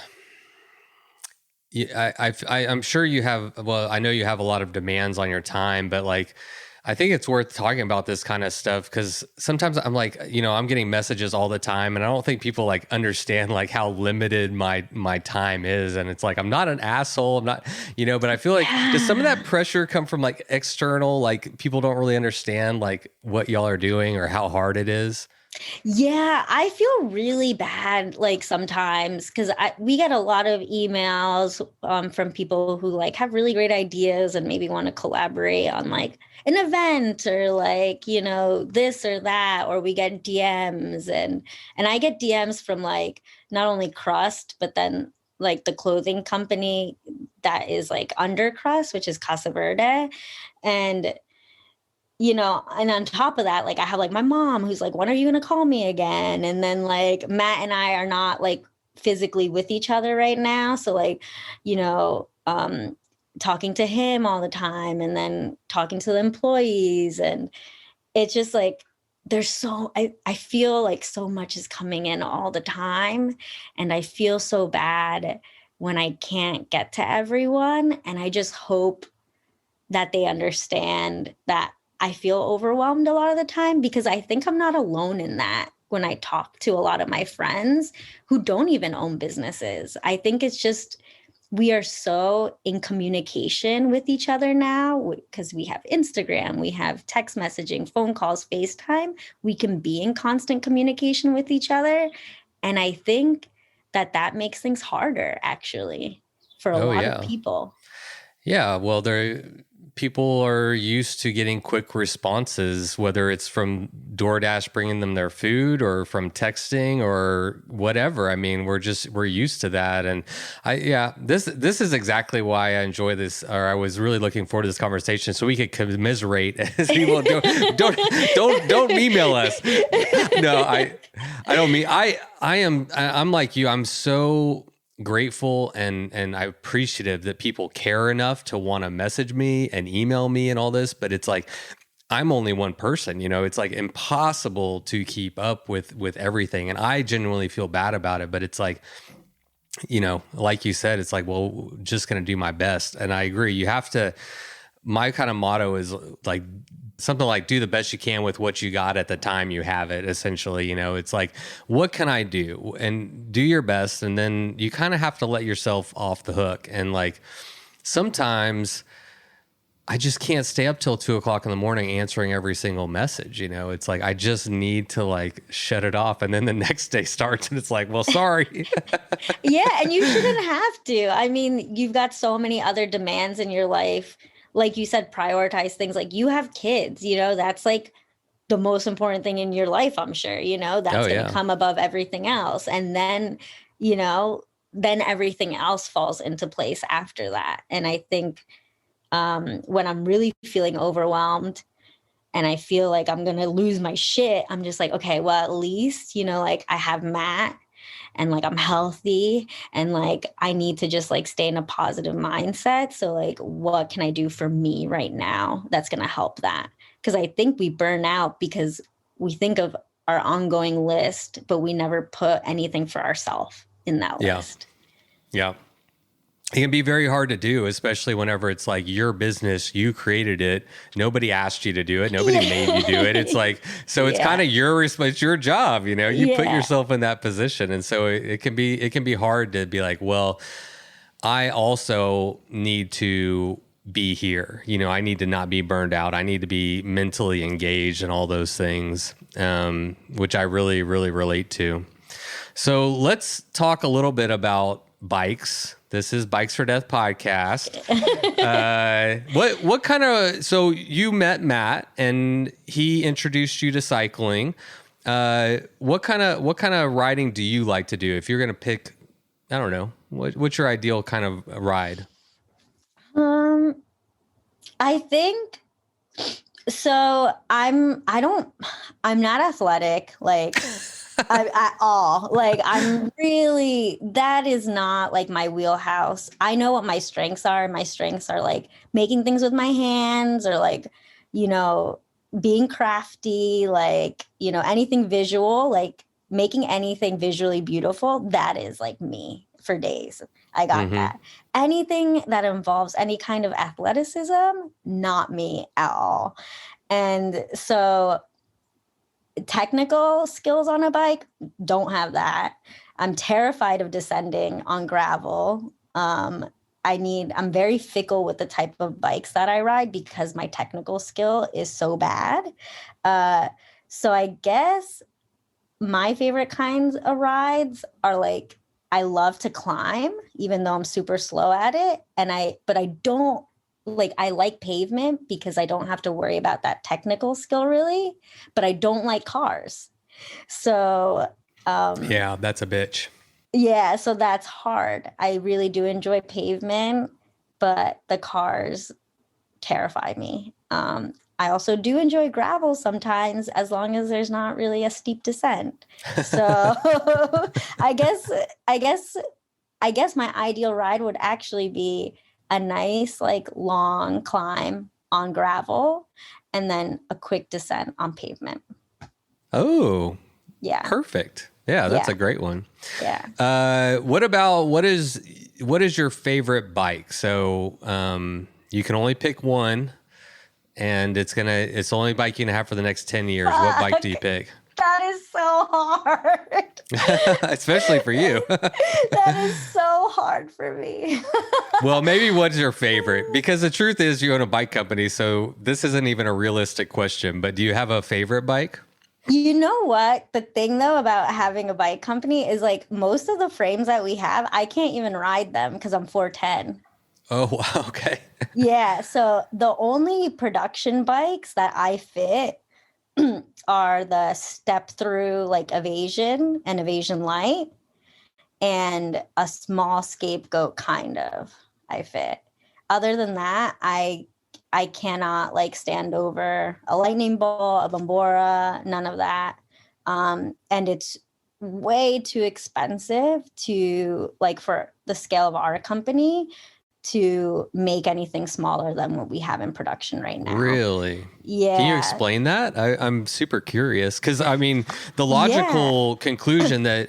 I'm sure you have, well, I know you have a lot of demands on your time, but like, I think it's worth talking about this kind of stuff because sometimes I'm like, I'm getting messages all the time and I don't think people like understand like how limited my time is. And it's like, I'm not an asshole. I'm not, but I feel like does some of that pressure come from like external, like people don't really understand like what y'all are doing or how hard it is? Yeah, I feel really bad like sometimes because we get a lot of emails from people who like have really great ideas and maybe want to collaborate on like an event or like, this or that, or we get DMs and I get DMs from like not only Crust, but then like the clothing company that is like under Crust, which is Casa Verde. And and on top of that, like I have like my mom who's like, when are you going to call me again? And then like Matt and I are not like physically with each other right now. So like, talking to him all the time and then talking to the employees. And it's just like, I feel like so much is coming in all the time. And I feel so bad when I can't get to everyone. And I just hope that they understand that I feel overwhelmed a lot of the time because I think I'm not alone in that when I talk to a lot of my friends who don't even own businesses. I think it's just we are so in communication with each other now because we have Instagram, we have text messaging, phone calls, FaceTime. We can be in constant communication with each other. And I think that makes things harder actually for a lot of people. Yeah, well, people are used to getting quick responses, whether it's from DoorDash bringing them their food or from texting or whatever. I mean, we're used to that. And this is exactly why I enjoy this, or I was really looking forward to this conversation so we could commiserate as people don't email us. No, I don't mean, I'm like you. I'm so grateful and I'm appreciative that people care enough to want to message me and email me and all this, but it's like I'm only one person, it's like impossible to keep up with everything, and I genuinely feel bad about it, but it's like like you said, it's like, well, just going to do my best. And I agree, you have to. My kind of motto is like something like do the best you can with what you got at the time you have it, essentially. It's like, what can I do? And do your best. And then you kind of have to let yourself off the hook. And like, sometimes I just can't stay up till 2:00 in the morning answering every single message. It's like, I just need to like shut it off. And then the next day starts and it's like, well, sorry. Yeah. And you shouldn't have to. I mean, you've got so many other demands in your life. Like you said, prioritize things. Like you have kids, that's like the most important thing in your life, I'm sure, that's going to come above everything else. And then, then everything else falls into place after that. And I think when I'm really feeling overwhelmed and I feel like I'm going to lose my shit, I'm just like, okay, well, at least, like I have Matt. And like I'm healthy and like I need to just like stay in a positive mindset. So like what can I do for me right now that's going to help that? Because I think we burn out because we think of our ongoing list, but we never put anything for ourselves in that list. Yeah. It can be very hard to do, especially whenever it's like your business, you created it. Nobody asked you to do it. Nobody made you do it. It's like, so it's kind of it's your job, you put yourself in that position. And so it can be hard to be like, well, I also need to be here. You know, I need to not be burned out. I need to be mentally engaged and all those things, which I really, really relate to. So let's talk a little bit about bikes. This is Bikes for Death podcast. What kind of, so you met Matt and he introduced you to cycling. What kind of riding do you like to do? If you're going to pick, I don't know, what's your ideal kind of ride? I think so. I'm not athletic, like at all. Like that is not like my wheelhouse. I know what my strengths are. My strengths are like making things with my hands, or like, you know, being crafty, like, you know, anything visual, like making anything visually beautiful. That is like me for days. I got that. Anything that involves any kind of athleticism, not me at all. And so technical skills on a bike, don't have that. I'm terrified of descending on gravel. I'm very fickle with the type of bikes that I ride because my technical skill is so bad. So I guess my favorite kinds of rides are like, I love to climb, even though I'm super slow at it. But I don't like, I like pavement because I don't have to worry about that technical skill really, but I don't like cars. So, yeah, that's a bitch. Yeah, so that's hard. I really do enjoy pavement, but the cars terrify me. I also do enjoy gravel sometimes, as long as there's not really a steep descent. So I guess my ideal ride would actually be a nice, like, long climb on gravel and then a quick descent on pavement. Oh, yeah. Perfect. Yeah, that's a great one. Yeah. What is your favorite bike? So you can only pick one, and it's the only bike you can have for the next 10 years. What bike do you pick? That is so hard. Especially for you. That is so hard for me. Well, maybe what's your favorite? Because the truth is you own a bike company, so this isn't even a realistic question, but do you have a favorite bike? You know what? The thing though about having a bike company is like most of the frames that we have, I can't even ride them because I'm 4'10". Oh, wow. Okay. Yeah. So the only production bikes that I fit are the step through like Evasion and Evasion Light, and a small Scapegoat kind of I fit. Other than that, I cannot like stand over a lightning bolt, a Bambora, none of that. And it's way too expensive to like for the scale of our company to make anything smaller than what we have in production right now. Really? Yeah. Can you explain that? I'm super curious because I mean, the logical conclusion that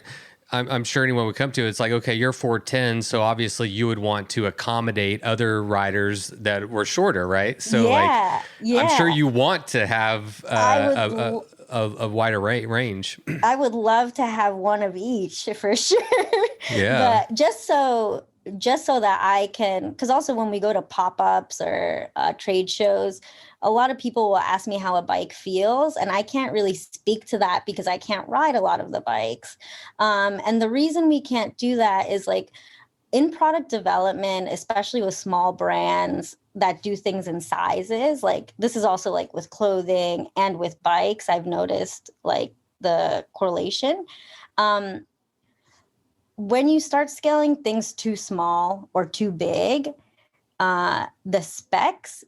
I'm sure anyone would come to, it's like, okay, you're 4'10", so obviously you would want to accommodate other riders that were shorter, right? So I'm sure you want to have a wider range. I would love to have one of each for sure. Yeah. But just so that I can, because also when we go to pop-ups or trade shows, a lot of people will ask me how a bike feels, and I can't really speak to that because I can't ride a lot of the bikes. And the reason we can't do that is like in product development, especially with small brands that do things in sizes, like this is also like with clothing and with bikes, I've noticed like the correlation. When you start scaling things too small or too big, the specs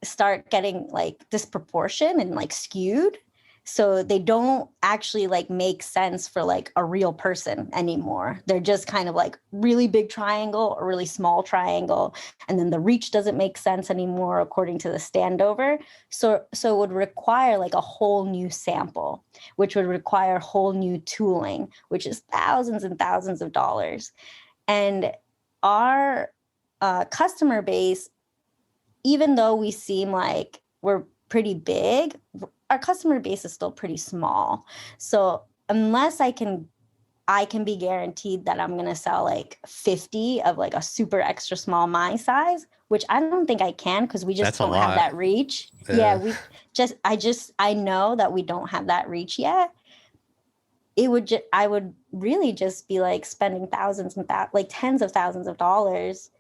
start getting like disproportion and like skewed. So they don't actually like make sense for like a real person anymore. They're just kind of like really big triangle or really small triangle. And then the reach doesn't make sense anymore according to the standover. So it would require like a whole new sample, which would require whole new tooling, which is thousands and thousands of dollars. And our customer base, even though we seem like we're pretty big, our customer base is still pretty small. So unless I can I can be guaranteed that I'm going to sell like 50 of like a super extra small my size, which I don't think I can because we just don't have that reach. Yeah, I know that we don't have that reach yet. I would really just be like spending thousands and like tens of thousands of dollars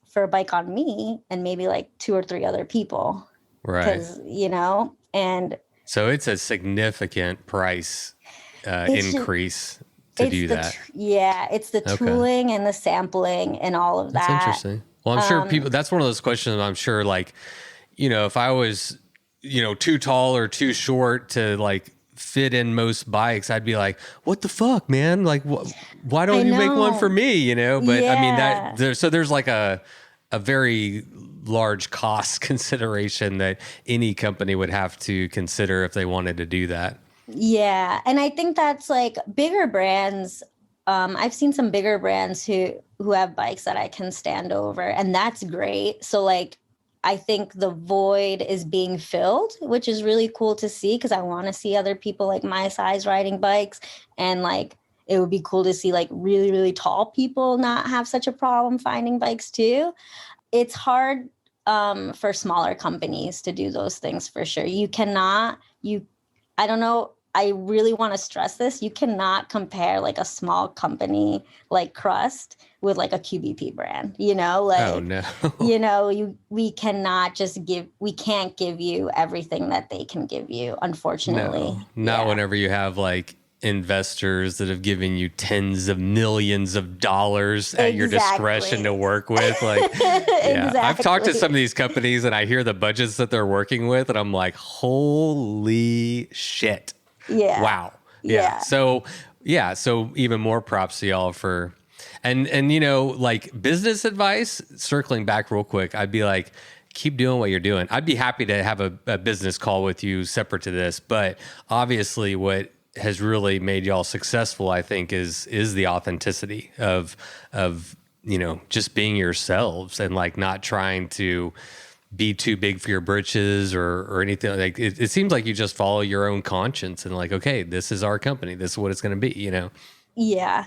for a bike on me and maybe like 2 or 3 other people. Right. Because, and so it's a significant price increase to do that. It's the tooling and the sampling and all of that. That's interesting. Well, I'm sure people, that's one of those questions I'm sure like, if I was, too tall or too short to like fit in most bikes, I'd be like, what the fuck, man? Like, why don't you make one for me? But I mean there's like a very large cost consideration that any company would have to consider if they wanted to do that. Yeah. And I think that's like bigger brands. I've seen some bigger brands who have bikes that I can stand over, and that's great. So like, I think the void is being filled, which is really cool to see because I want to see other people like my size riding bikes. And like, it would be cool to see like really, really tall people not have such a problem finding bikes too. It's hard for smaller companies to do those things for sure. I don't know. I really want to stress this. You cannot compare like a small company like Crust with like a QBP brand, Oh no. We can't give you everything that they can give you, unfortunately. No, not whenever you have like investors that have given you tens of millions of dollars at your discretion to work with. Like, Exactly. I've talked to some of these companies and I hear the budgets that they're working with and I'm like, holy shit. Yeah. Wow. Yeah. So even more props to y'all for, and like business advice, circling back real quick, I'd be like, keep doing what you're doing. I'd be happy to have a business call with you separate to this, but obviously what has really made y'all successful, I think, is the authenticity of just being yourselves and like not trying to be too big for your britches or anything. Like it seems like you just follow your own conscience and like, okay, this is our company. This is what it's going to be, Yeah.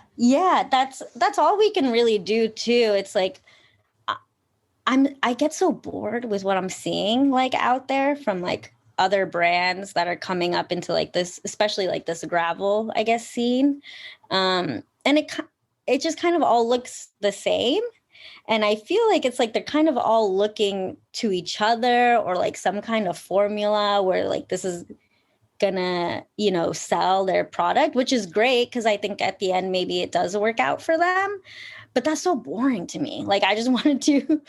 That's all we can really do too. It's like, I get so bored with what I'm seeing like out there from like other brands that are coming up into like this, especially like this gravel, I guess, scene. And it just kind of all looks the same. And I feel like it's like they're kind of all looking to each other or like some kind of formula where like this is gonna, sell their product, which is great because I think at the end maybe it does work out for them. But that's so boring to me. Like I just want to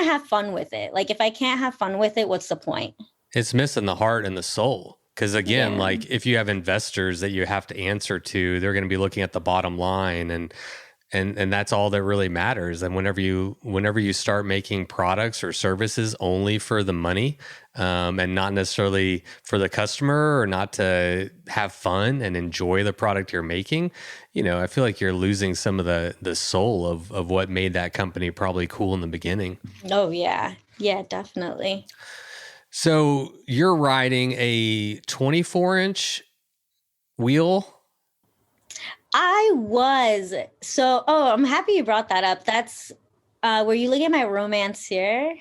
have fun with it. Like if I can't have fun with it, what's the point? It's missing the heart and the soul. Because again, like if you have investors that you have to answer to, they're going to be looking at the bottom line and that's all that really matters. And whenever you start making products or services only for the money and not necessarily for the customer or not to have fun and enjoy the product you're making, I feel like you're losing some of the soul of what made that company probably cool in the beginning. Oh, yeah. Yeah, definitely. So you're riding a 24-inch wheel? I was. So, I'm happy you brought that up. That's, were you looking at my Romancer?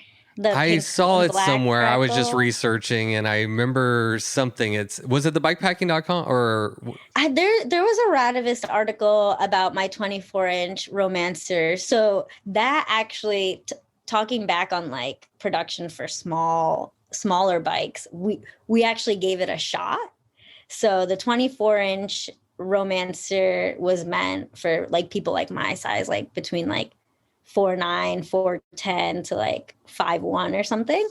I saw it somewhere. Crackle? I was just researching and I remember something. Was it the bikepacking.com or? There was a Radivist article about my 24-inch Romancer. So that actually, talking back on like production for smaller bikes, we actually gave it a shot. So the 24-inch Romancer was meant for like people like my size, like between like 4'9", 4'10" to like 5'1" or something.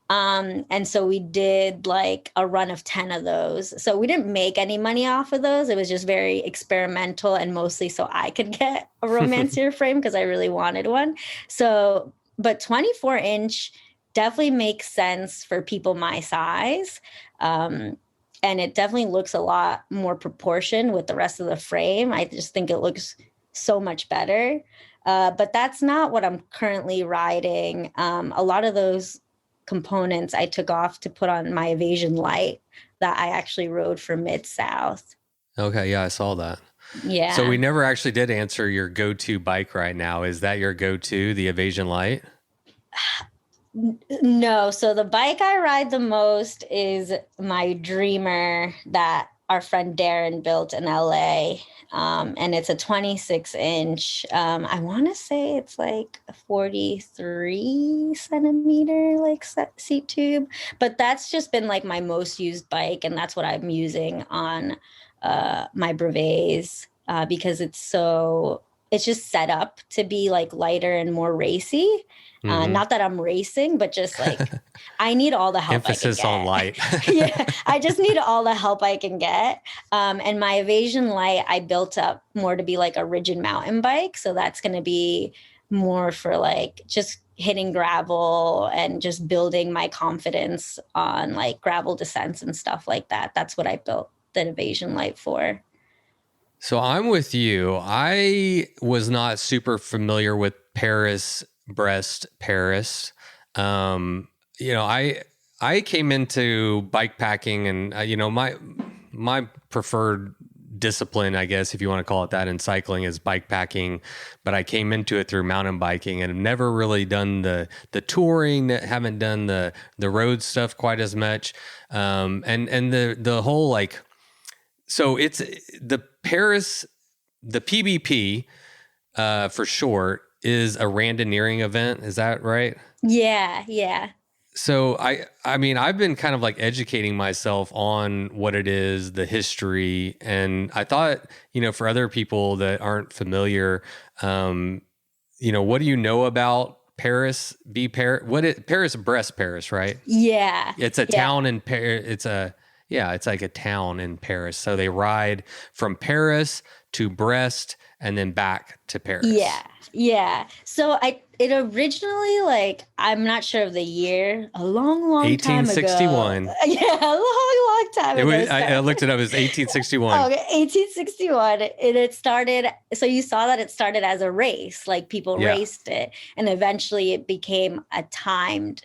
And so we did like a run of 10 of those. So we didn't make any money off of those. It was just very experimental and mostly so I could get a Romancer frame because I really wanted one. So, but 24-inch definitely makes sense for people my size. And it definitely looks a lot more proportioned with the rest of the frame. I just think it looks so much better. But that's not what I'm currently riding. A lot of those components I took off to put on my Evasion Light that I actually rode for Mid-South. Okay, yeah, I saw that. Yeah. So we never actually did answer your go-to bike right now. Is that your go-to, the Evasion Light? No. So the bike I ride the most is my Dreamer that our friend Darren built in LA. And it's a 26-inch. I want to say it's like a 43 centimeter like seat tube, but that's just been like my most used bike, and that's what I'm using on my brevets because it's just set up to be like lighter and more racy. Not that I'm racing, but just like I need all the help Emphasis I can get. on light. Yeah, I just need all the help I can get. And my Evasion Light, I built up more to be like a rigid mountain bike. So that's going to be more for like just hitting gravel and just building my confidence on like gravel descents and stuff like that. That's what I built the Evasion Light for. So I'm with you. I was not super familiar with Brest Paris. I came into bike packing, and my preferred discipline, I guess, if you want to call it that, in cycling is bike packing. But I came into it through mountain biking, and have never really done the touring. Haven't done the road stuff quite as much. And the whole like. So it's the Paris, the PBP for short, is a randoneering event. Is that right? Yeah. So I mean, I've been kind of like educating myself on what it is, the history, and I thought, for other people that aren't familiar, what do you know about Paris? Brest Paris, right? Yeah. It's a town in Paris. It's like a town in Paris. So they ride from Paris to Brest and then back to Paris. Yeah. So it originally, like, I'm not sure of the year, a long time 1861. ago. Yeah, a long time ago. I looked it up. It's 1861. Okay, 1861. And it started, so you saw that it started as a race, like people raced it, and eventually it became a timed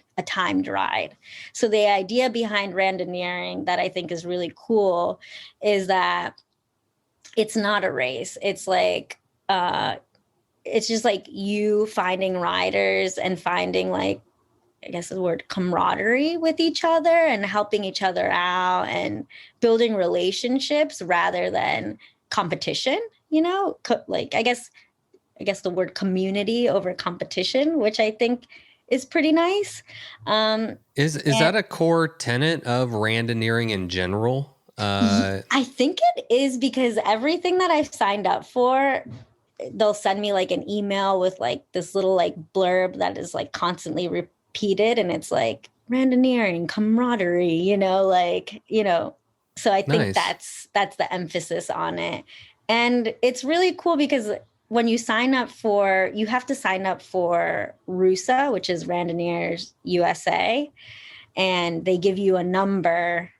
ride. So the idea behind randoneering that I think is really cool is that it's not a race. It's like, it's just like you finding riders and finding, like, I guess the word camaraderie with each other and helping each other out and building relationships rather than competition, like I guess the word community over competition, which I think is pretty nice. Is that a core tenet of randoneering in general? I think it is, because everything that I've signed up for, they'll send me like an email with like this little like blurb that is like constantly repeated, and it's like randoneering, camaraderie, so I think Nice. that's the emphasis on it. And it's really cool because when you have to sign up for RUSA, which is Randoneers USA, and they give you a number.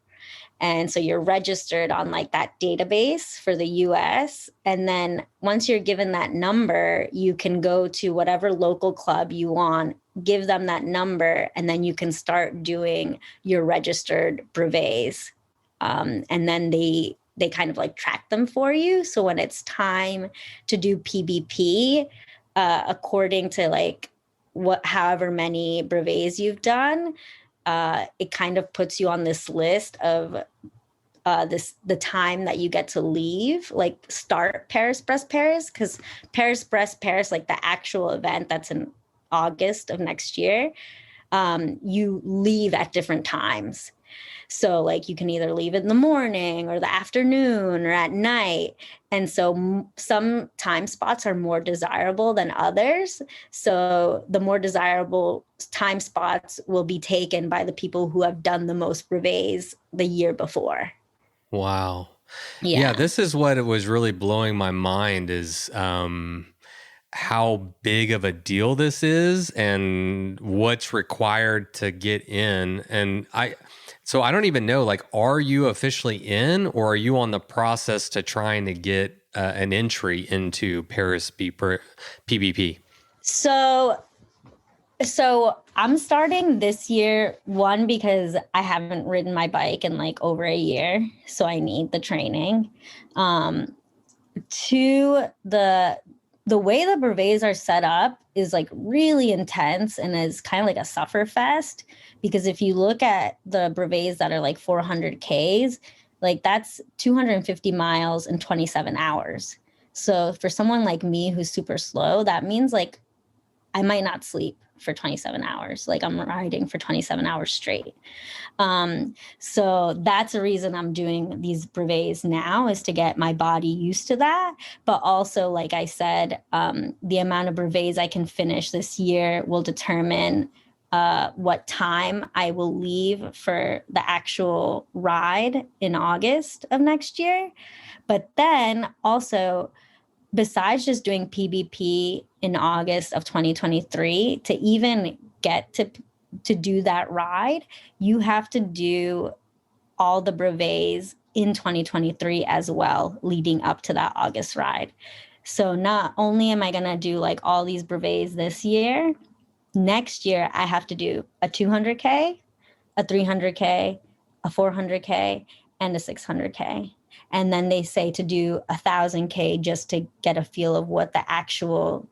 And so you're registered on like that database for the US. And then once you're given that number, you can go to whatever local club you want, give them that number, and then you can start doing your registered brevets. And then they kind of like track them for you. So when it's time to do PBP, according to like however many brevets you've done, it kind of puts you on this list of the time that you get to leave, like start Brest Paris, because Brest Paris, like the actual event that's in August of next year, you leave at different times. So like you can either leave in the morning or the afternoon or at night. And so some time spots are more desirable than others. So the more desirable time spots will be taken by the people who have done the most brevets the year before. Wow. Yeah. This is what it was really blowing my mind is how big of a deal this is and what's required to get in. And so I don't even know, like, are you officially in, or are you on the process to trying to get an entry into Paris PBP? So I'm starting this year, one, because I haven't ridden my bike in like over a year, so I need the training. to the way the brevets are set up is like really intense and is kind of like a suffer fest, because if you look at the brevets that are like 400 Ks, like that's 250 miles in 27 hours. So for someone like me who's super slow, that means like I might not sleep for 27 hours. Like I'm riding for 27 hours straight. So that's the reason I'm doing these brevets now, is to get my body used to that. But also, like I said, the amount of brevets I can finish this year will determine what time I will leave for the actual ride in August of next year. But then also, besides just doing PBP in August of 2023, to even get to do that ride, you have to do all the brevets in 2023 as well, leading up to that August ride. So not only am I going to do like all these brevets this year, next year I have to do a 200K, a 300K, a 400K, and a 600K. And then they say to do 1,000K just to get a feel of what the actual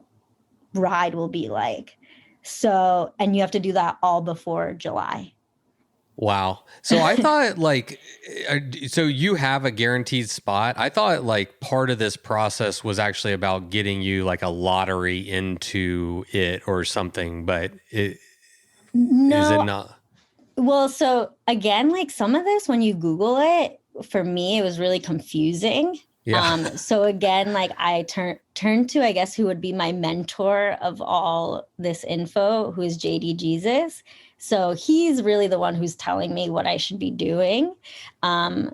ride will be like. So, and you have to do that all before July. Wow. So I thought like, so you have a guaranteed spot. I thought like part of this process was actually about getting you like a lottery into it or something, but is it not? Well, so again, like some of this, when you Google it, for me, it was really confusing. Yeah. So again, like I turned to, I guess, who would be my mentor of all this info, who is JD Jesus. So he's really the one who's telling me what I should be doing. I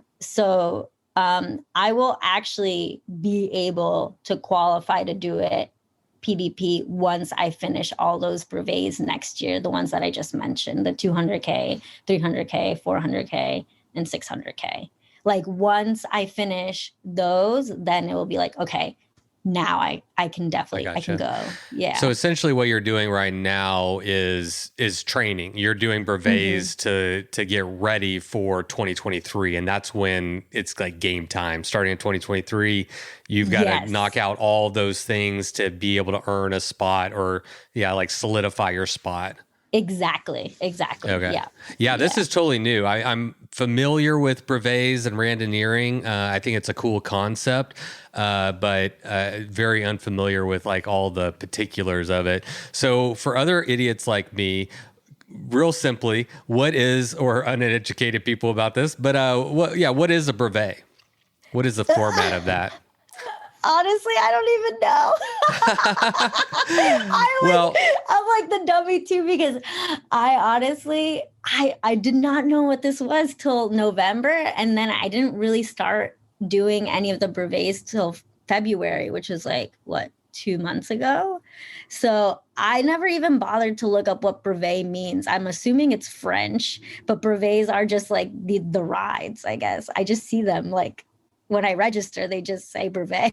will actually be able to qualify to do it PBP once I finish all those brevets next year, the ones that I just mentioned, the 200K, 300K, 400K, and 600K. Like once I finish those, then it will be like, okay, now I can definitely, I can go. Yeah. So essentially what you're doing right now is training. You're doing brevets to get ready for 2023. And that's when it's like game time. Starting in 2023, you've got to knock out all those things to be able to earn a spot or like solidify your spot. Exactly. Okay. Yeah, this is totally new. I'm familiar with brevets and randonneering. I think it's a cool concept, but very unfamiliar with like all the particulars of it. So for other idiots like me, real simply, what is, or uneducated people about this, but what is a brevet? What is the format of that? Honestly, I don't even know. I'm like the dummy too, because I honestly, I did not know what this was till November. And then I didn't really start doing any of the brevets till February, which is like, 2 months ago. So I never even bothered to look up what brevet means. I'm assuming it's French, but brevets are just like the rides, I guess. I just see them like, when I register, they just say brevet.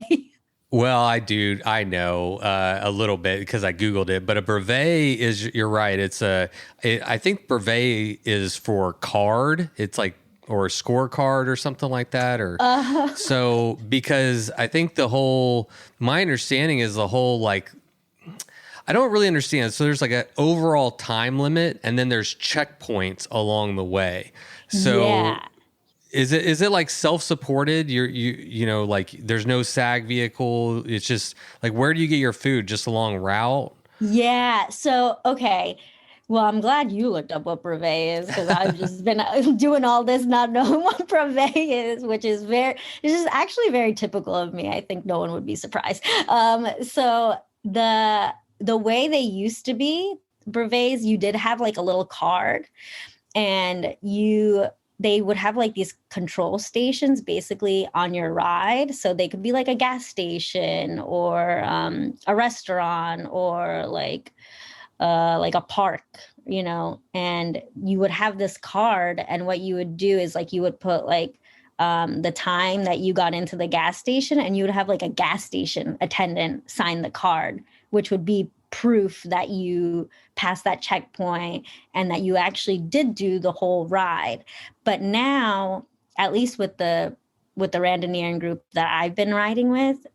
Well, I know a little bit because I Googled it, but a brevet is, you're right. I think brevet is for card. It's like, or a scorecard or something like that. So, because I think my understanding is the whole, like, I don't really understand. So there's like an overall time limit and then there's checkpoints along the way. So is it like self-supported? You know, like there's no SAG vehicle. It's just like, where do you get your food? Just along route? Yeah. So, okay. Well, I'm glad you looked up what brevet is, because I've just been doing all this not knowing what brevet is, which is actually very typical of me. I think no one would be surprised. So the way they used to be brevets, you did have like a little card, and they would have like these control stations basically on your ride. So they could be like a gas station or a restaurant or like a park, you know, and you would have this card. And what you would do is like, you would put like the time that you got into the gas station, and you would have like a gas station attendant sign the card, which would be proof that you passed that checkpoint and that you actually did do the whole ride. But now, at least with the with the Randonneering group that I've been riding with,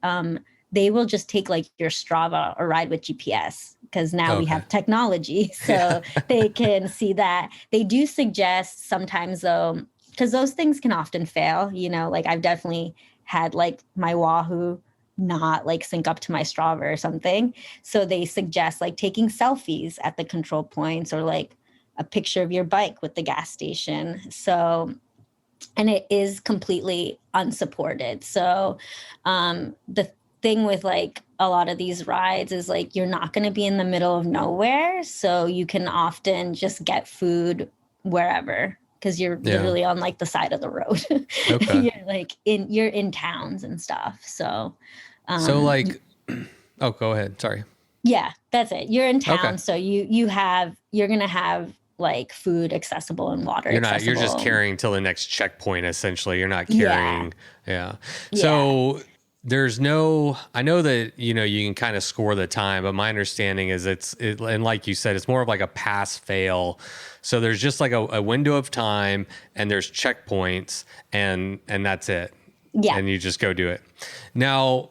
they will just take like your Strava or ride with GPS, because now we have technology, so they can see that. They do suggest sometimes though, because those things can often fail, you know, like I've definitely had like my Wahoo not like sync up to my Strava or something. So they suggest like taking selfies at the control points, or like a picture of your bike with the gas station. So, and it is completely unsupported. So the thing with like a lot of these rides is like you're not going to be in the middle of nowhere, so you can often just get food wherever, because you're literally on like the side of the road. You're like you're in towns and stuff. So like go ahead, sorry. Yeah, that's it. You're in town, so you're going to have like food accessible and water accessible. You're just carrying till the next checkpoint, essentially. You're not carrying. So there's no, I know that, you know, you can kind of score the time, but my understanding is and like you said, it's more of like a pass fail. So there's just like a window of time, and there's checkpoints, and that's it. Yeah. And you just go do it. Now,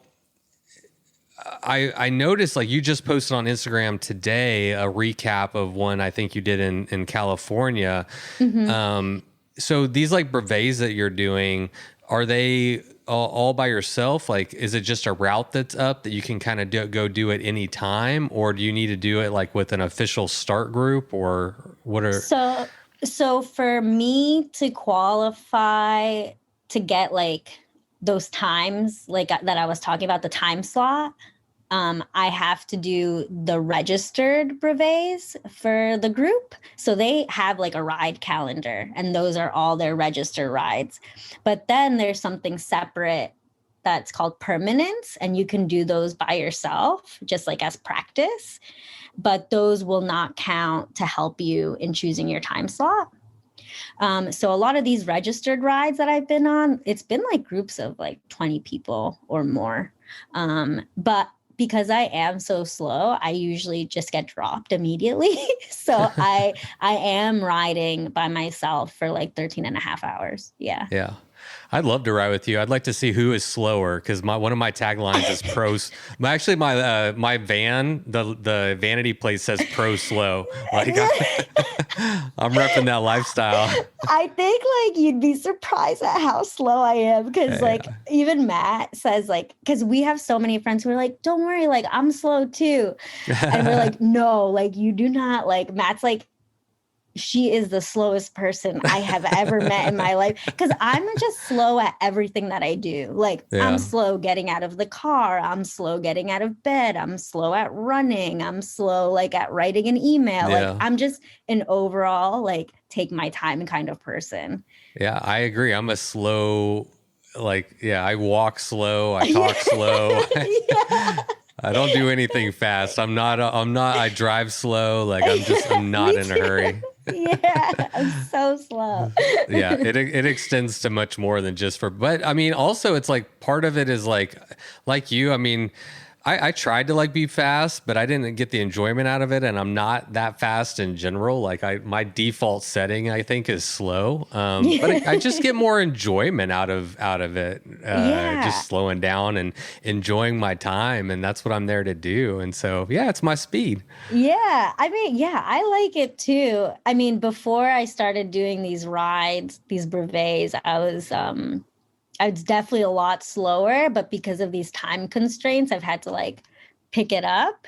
I noticed like you just posted on Instagram today a recap of one I think you did in California. So these like brevets that you're doing, are they all by yourself? Like, is it just a route that's up that you can kind of go do at any time, or do you need to do it like with an official start group, or what are? So for me to qualify to get like those times, like that I was talking about, the time slot, I have to do the registered brevets for the group. So they have like a ride calendar, and those are all their registered rides. But then there's something separate that's called permanence, and you can do those by yourself, just like as practice. But those will not count to help you in choosing your time slot. So a lot of these registered rides that I've been on, it's been like groups of like 20 people or more. But because I am so slow, I usually just get dropped immediately. So I am riding by myself for like 13 and a half hours. Yeah. Yeah. I'd love to ride with you. I'd like to see who is slower, because one of my taglines is pro. Actually, my van, the vanity plate says pro slow. Like I'm repping that lifestyle. I think like you'd be surprised at how slow I am, because like even Matt says like, because we have so many friends who are like, don't worry, like I'm slow too, and we're like, no, like you do not. Like Matt's like, she is the slowest person I have ever met in my life, because I'm just slow at everything that I do. Like I'm slow getting out of the car. I'm slow getting out of bed. I'm slow at running. I'm slow like at writing an email. Like I'm just an overall like take my time kind of person. Yeah, I agree. I'm a slow, I walk slow. I talk slow. I don't do anything fast. I drive slow. Like I'm not in a hurry. Yeah, I'm so slow. Yeah, it extends to much more than just but I mean, also it's like part of it is like you, I mean, I tried to like be fast, but I didn't get the enjoyment out of it, and I'm not that fast in general. Like my default setting, I think, is slow, but I just get more enjoyment out of it. Just slowing down and enjoying my time, and that's what I'm there to do. And so, it's my speed. Yeah, I mean, I like it too. I mean, before I started doing these rides, these brevets, I was definitely a lot slower, but because of these time constraints, I've had to like pick it up.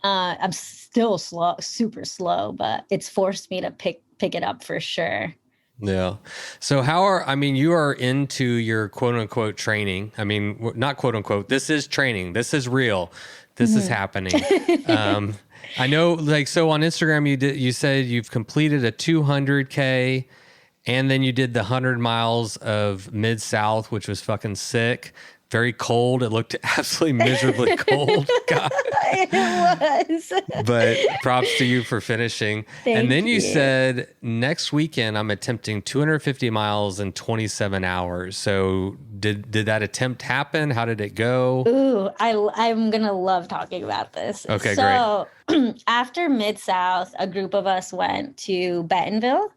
I'm still slow, super slow, but it's forced me to pick it up for sure. Yeah. So you are into your quote unquote training. I mean, not quote unquote, this is training. This is real. This is happening. I know, like, so on Instagram, you said you've completed a 200K. And then you did the 100 miles of Mid-South, which was fucking sick. Very cold. It looked absolutely miserably cold. God. It was. But props to you for finishing. And then you said, next weekend, I'm attempting 250 miles in 27 hours. So did that attempt happen? How did it go? Ooh, I'm going to love talking about this. Okay, great. So after Mid-South, a group of us went to Bentonville.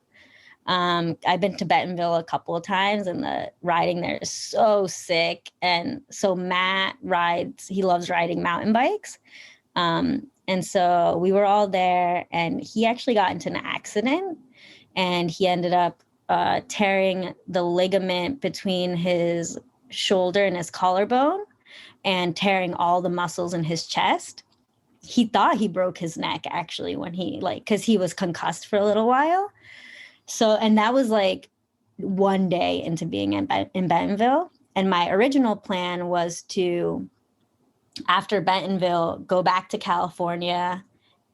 I've been to Bentonville a couple of times, and the riding there is so sick. And so Matt he loves riding mountain bikes. And so we were all there, and he actually got into an accident, and he ended up tearing the ligament between his shoulder and his collarbone and tearing all the muscles in his chest. He thought he broke his neck actually when because he was concussed for a little while. So, and that was like one day into being in Bentonville. And my original plan was to, after Bentonville, go back to California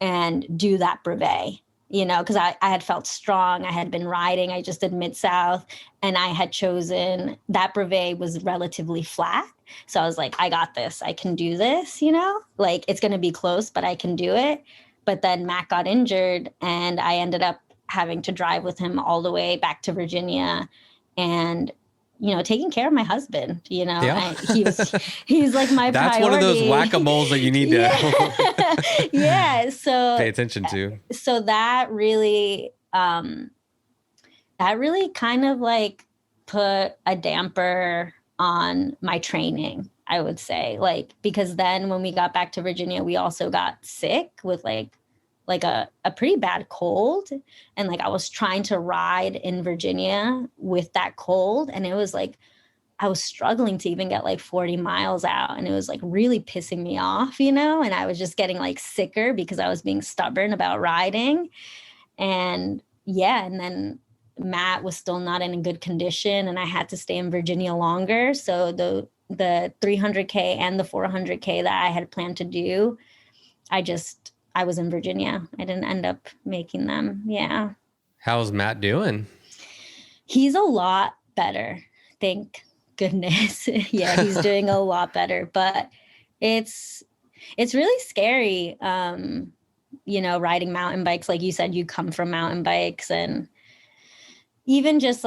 and do that brevet, because I had felt strong. I had been riding. I just did Mid-South, and I had chosen that brevet was relatively flat. So I was like, I got this. I can do this, like it's going to be close, but I can do it. But then Matt got injured, and I ended up having to drive with him all the way back to Virginia, and taking care of my husband, Yeah. he's like my That's priority. one of those whack-a-moles that you need to yeah. So pay attention to. So that really kind of like put a damper on my training, I would say, because then when we got back to Virginia, we also got sick with like a pretty bad cold. And I was trying to ride in Virginia with that cold. And it was like, I was struggling to even get 40 miles out. And it was really pissing me off, and I was just getting sicker because I was being stubborn about riding. And and then Matt was still not in a good condition, and I had to stay in Virginia longer. So the 300K and the 400K that I had planned to do, I was in Virginia. I didn't end up making them. Yeah. How's Matt doing? He's a lot better. Thank goodness. Yeah, he's doing a lot better, but it's really scary. Riding mountain bikes, like you said, you come from mountain bikes, and even just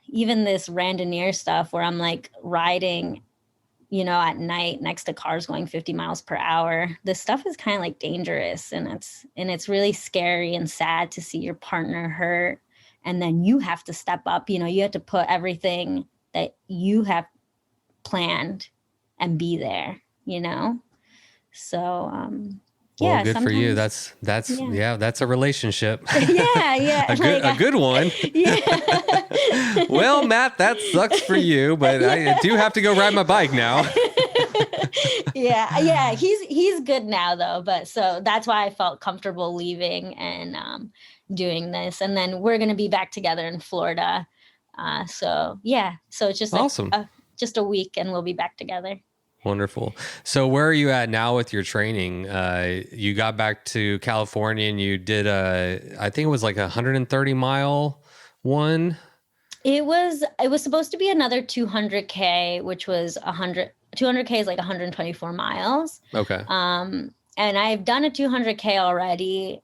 even this randoneer stuff where I'm riding at night next to cars going 50 miles per hour. This stuff is kind of dangerous, and it's really scary and sad to see your partner hurt. And then you have to step up, you have to put everything that you have planned and be there, So, well, good for you. That's that's a relationship. Yeah. a good one. Yeah. Well, Matt, that sucks for you, but I do have to go ride my bike now. Yeah. He's good now though. But so that's why I felt comfortable leaving and doing this. And then we're going to be back together in Florida. So it's just awesome. Just a week and we'll be back together. Wonderful. So where are you at now with your training? You got back to California and you did I think it was 130 mile one. It was supposed to be another 200K, which was 200K is 124 miles. Okay. And I've done a 200K already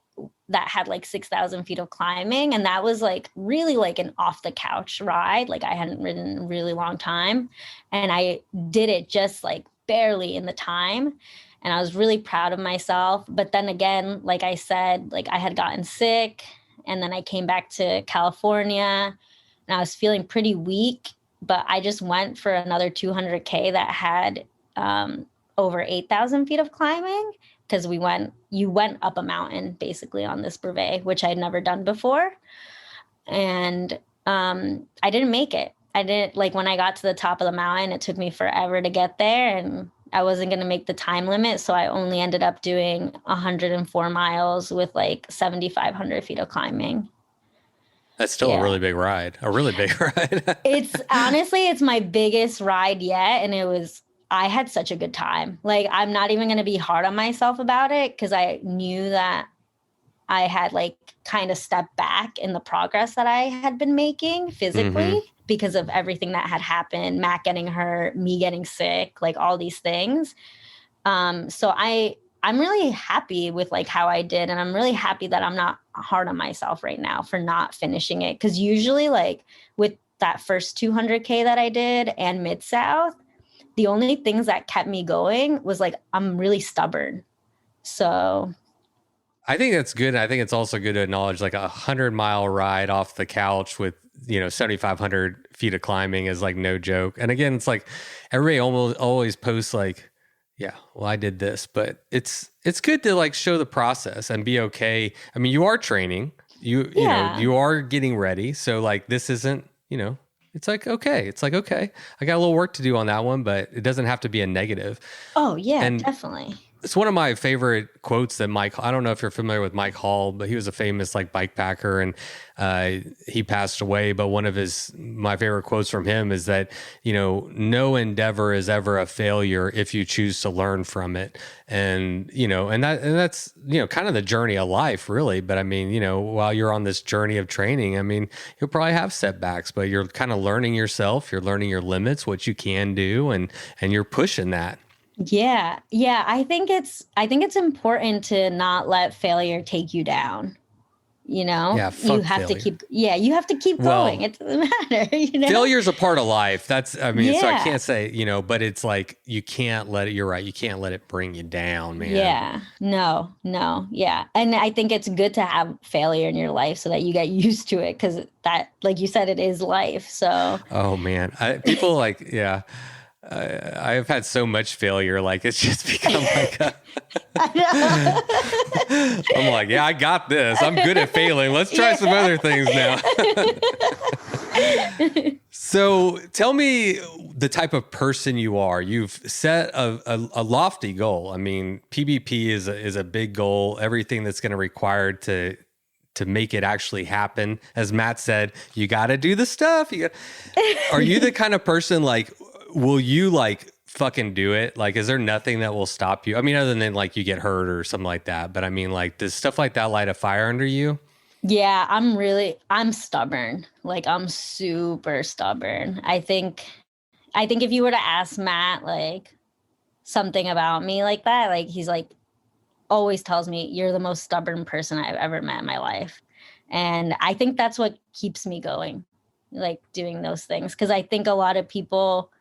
that had 6,000 feet of climbing. And that was really an off the couch ride. I hadn't ridden in a really long time. And I did it just barely in the time. And I was really proud of myself. But then again, like I said, I had gotten sick, and then I came back to California and I was feeling pretty weak, but I just went for another 200K that had over 8,000 feet of climbing, because you went up a mountain basically on this brevet, which I'd never done before. And I didn't make it. I didn't when I got to the top of the mountain, it took me forever to get there, and I wasn't going to make the time limit. So I only ended up doing 104 miles with 7,500 feet of climbing. That's still a really big ride. A really big ride. It's my biggest ride yet. And I had such a good time. I'm not even going to be hard on myself about it, because I knew that I had kind of stepped back in the progress that I had been making physically because of everything that had happened, Matt getting hurt, me getting sick, all these things. So I'm really happy with how I did. And I'm really happy that I'm not hard on myself right now for not finishing it. Cause usually with that first 200K that I did and Mid-South, the only things that kept me going was I'm really stubborn. So I think that's good. I think it's also good to acknowledge like 100-mile ride off the couch with, 7,500 feet of climbing is like no joke. And again, it's like everybody always posts like, yeah, well, I did this, but it's good to like show the process and be okay. I mean, you are training, you are getting ready. So like, this isn't, it's like, okay. It's like, okay, I got a little work to do on that one, but it doesn't have to be a negative. Oh yeah, And definitely. it's one of my favorite quotes that I don't know if you're familiar with Mike Hall, but he was a famous like bike packer and he passed away. But one of my favorite quotes from him is that, no endeavor is ever a failure if you choose to learn from it. And, that's, kind of the journey of life really. But I mean, while you're on this journey of training, I mean, you'll probably have setbacks, but you're kind of learning yourself, you're learning your limits, what you can do, and you're pushing that. Yeah. Yeah. I think it's important to not let failure take you down. Yeah, You have to keep going. It doesn't matter. Failure's a part of life. So I can't say, but it's like, you can't let it, you're right. You can't let it bring you down, man. Yeah. No. Yeah. And I think it's good to have failure in your life so that you get used to it. Cause that, like you said, it is life. So. Oh man. People like, yeah. I've had so much failure, like it's just become like I'm like, yeah, I got this. I'm good at failing. Let's try some other things now. So tell me the type of person you are. You've set a lofty goal. I mean, PBP is a big goal. Everything that's going to require to make it actually happen. As Matt said, you got to do the stuff. Are you the kind of person like, will you like fucking do it? Like, is there nothing that will stop you? I mean, other than like you get hurt or something like that. But I mean, like, does stuff like that light a fire under you? Yeah, I'm stubborn. Like, I'm super stubborn. I think if you were to ask Matt, like, something about me like that, like, he's like, always tells me, you're the most stubborn person I've ever met in my life. And I think that's what keeps me going, like, doing those things. Because I think a lot of people,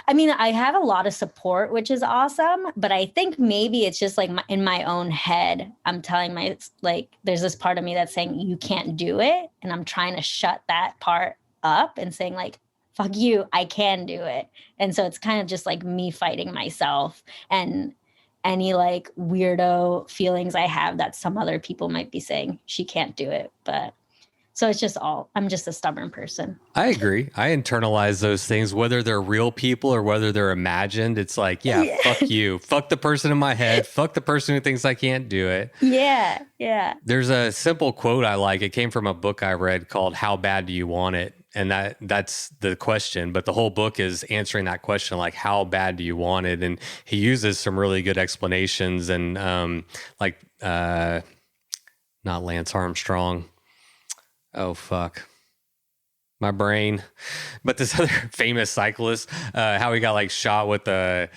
I mean, I have a lot of support, which is awesome, but I think maybe it's just like in my own head, I'm telling there's this part of me that's saying you can't do it. And I'm trying to shut that part up and saying like, fuck you, I can do it. And so it's kind of just like me fighting myself and any like weirdo feelings I have that some other people might be saying she can't do it. But so it's just I'm just a stubborn person. I agree. I internalize those things, whether they're real people or whether they're imagined. It's like, yeah. Fuck you. Fuck the person in my head. Fuck the person who thinks I can't do it. Yeah. Yeah. There's a simple quote I like. It came from a book I read called How Bad Do You Want It? And that's the question. But the whole book is answering that question, like, how bad do you want it? And he uses some really good explanations and not Lance Armstrong. Oh, fuck. My brain. But this other famous cyclist, how he got like shot with a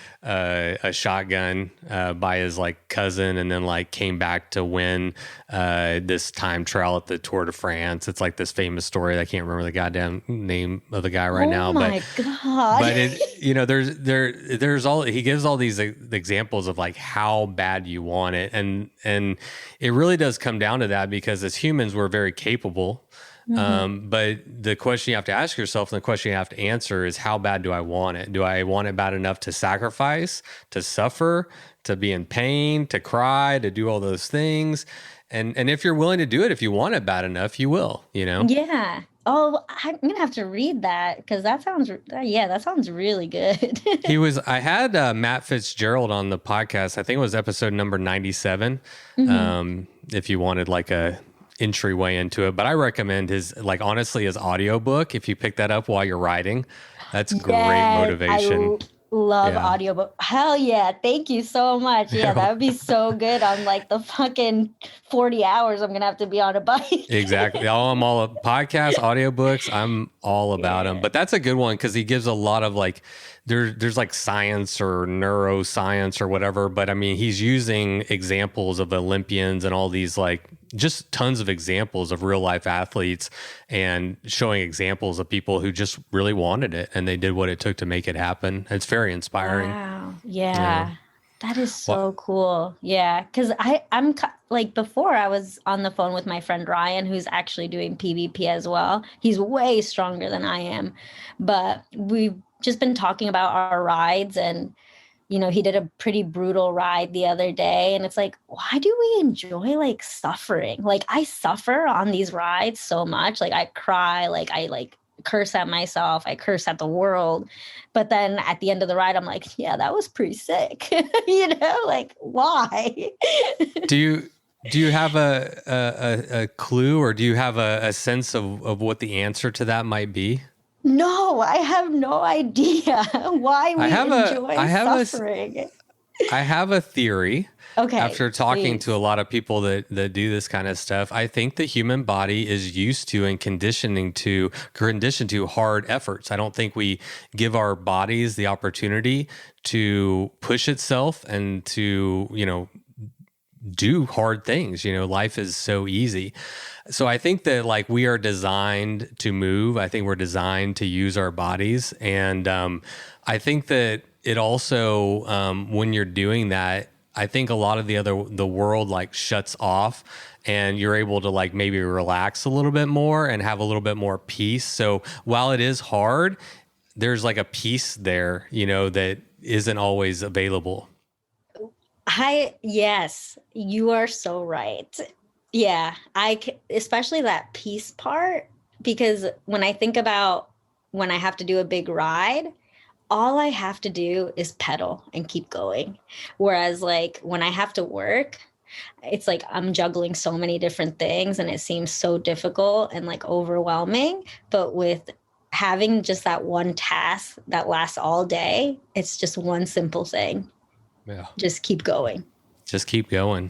shotgun by his like cousin and then like came back to win this time trial at the Tour de France. It's like this famous story. I can't remember the goddamn name of the guy right now. Oh my God. But there's all, he gives all these examples of like how bad you want it. And it really does come down to that because as humans, we're very capable. Mm-hmm. But the question you have to ask yourself and the question you have to answer is how bad do I want it? Do I want it bad enough to sacrifice, to suffer, to be in pain, to cry, to do all those things? And if you're willing to do it, if you want it bad enough, you will, Yeah. Oh, I'm going to have to read that because that sounds really good. I had Matt Fitzgerald on the podcast. I think it was episode number 97. Mm-hmm. If you wanted like a entryway into it, but I recommend his audiobook. If you pick that up while you're riding, that's great motivation. I love audiobook. Hell yeah. Thank you so much. Yeah, that would be so good on like the fucking 40 hours I'm going to have to be on a bike. Exactly. I'm all podcasts, audiobooks. I'm all about them, but that's a good one. Cause he gives a lot of like, there's like science or neuroscience or whatever, but I mean, he's using examples of Olympians and all these like just tons of examples of real life athletes and showing examples of people who just really wanted it and they did what it took to make it happen. It's very inspiring. Wow. Yeah. That is so cool. Yeah. Cause I'm like before I was on the phone with my friend Ryan, who's actually doing PvP as well. He's way stronger than I am, but we've just been talking about our rides and, he did a pretty brutal ride the other day. And it's like, why do we enjoy like suffering? Like I suffer on these rides so much. Like I cry, like I like curse at myself, I curse at the world. But then at the end of the ride, I'm like, yeah, that was pretty sick. Like why? Do you have a clue, or do you have a sense of what the answer to that might be? No, I have no idea why we enjoy suffering. I have a theory. Okay. After talking to a lot of people that do this kind of stuff, I think the human body is used to and conditioned to hard efforts. I don't think we give our bodies the opportunity to push itself and to, do hard things. Life is so easy. So I think that like we are designed to move. I think we're designed to use our bodies. And I think that it also, when you're doing that, I think a lot of the world like shuts off and you're able to like maybe relax a little bit more and have a little bit more peace. So while it is hard, there's like a peace there, that isn't always available. Yes, you are so right. Yeah, especially that peace part, because when I think about when I have to do a big ride, all I have to do is pedal and keep going. Whereas like when I have to work, it's like I'm juggling so many different things and it seems so difficult and like overwhelming. But with having just that one task that lasts all day, it's just one simple thing. Yeah. Just keep going. Just keep going.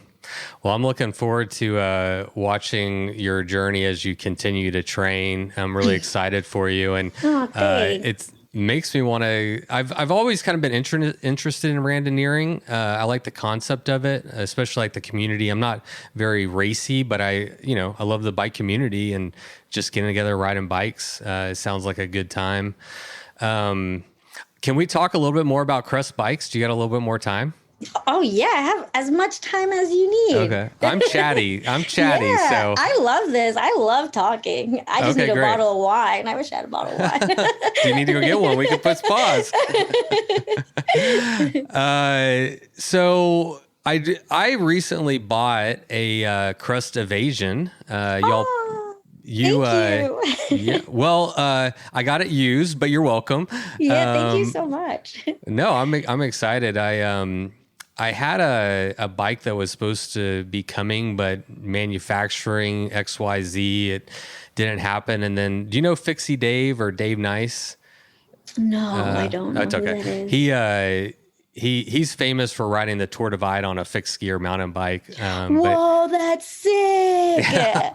Well, I'm looking forward to watching your journey as you continue to train. I'm really excited for you. And it makes me want to, I've always kind of been interested in randoneering. I like the concept of it, especially like the community. I'm not very racy, but I love the bike community and just getting together, riding bikes. It sounds like a good time. Can we talk a little bit more about Crust bikes? Do you got a little bit more time? Oh yeah, I have as much time as you need. Okay. I'm chatty. Yeah, so I love this. I love talking. I just need a bottle of wine. I wish I had a bottle of wine. Do you need to go get one? We can press pause. So I recently bought a Crust Evasion. Y'all. Thank you. Yeah. Well, I got it used, but you're welcome. Yeah, thank you so much. No, I'm excited. I had a bike that was supposed to be coming, but manufacturing XYZ, it didn't happen. And then, do you know Fixie Dave or Dave Nice? No, I don't know. That's okay. Who that is. He's famous for riding the Tour Divide on a fixed gear mountain bike. Whoa, that's sick! Yeah.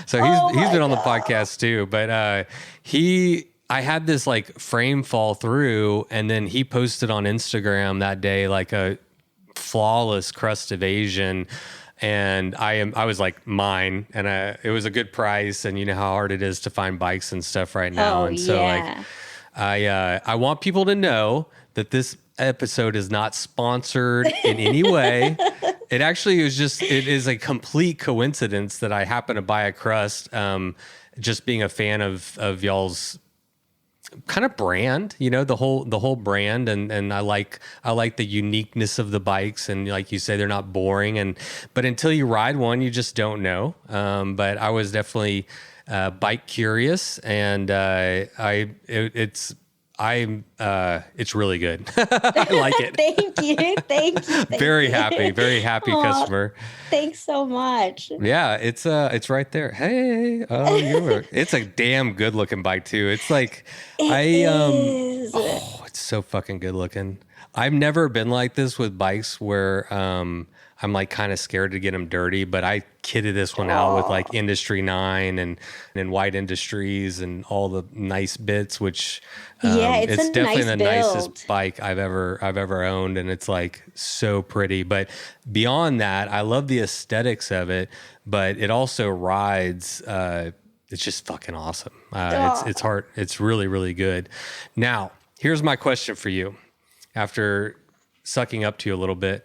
So he's been on the podcast too. But I had this like frame fall through, and then he posted on Instagram that day like a flawless Crust Evasion. And I was like mine, and it was a good price, and you know how hard it is to find bikes and stuff right now. And so like I want people to know that this episode is not sponsored in any way. It actually it is a complete coincidence that I happen to buy a Crust, just being a fan of y'all's kind of brand, the whole brand. And I like the uniqueness of the bikes. And like you say, they're not boring. But until you ride one, you just don't know. But I was definitely bike curious, and it's really good. I like it. Thank you. Very happy customer. Thanks so much. Yeah, it's right there. Hey, it's a damn good looking bike too. It's like it's so fucking good looking. I've never been like this with bikes where I'm like kind of scared to get them dirty, but I kitted this one out with like Industry 9 and White Industries and all the nice bits, which it's definitely the nicest bike I've ever owned, and it's like so pretty. But beyond that, I love the aesthetics of it, but it also rides. It's just fucking awesome. It's hard. It's really, really good. Now, here's my question for you. After sucking up to you a little bit.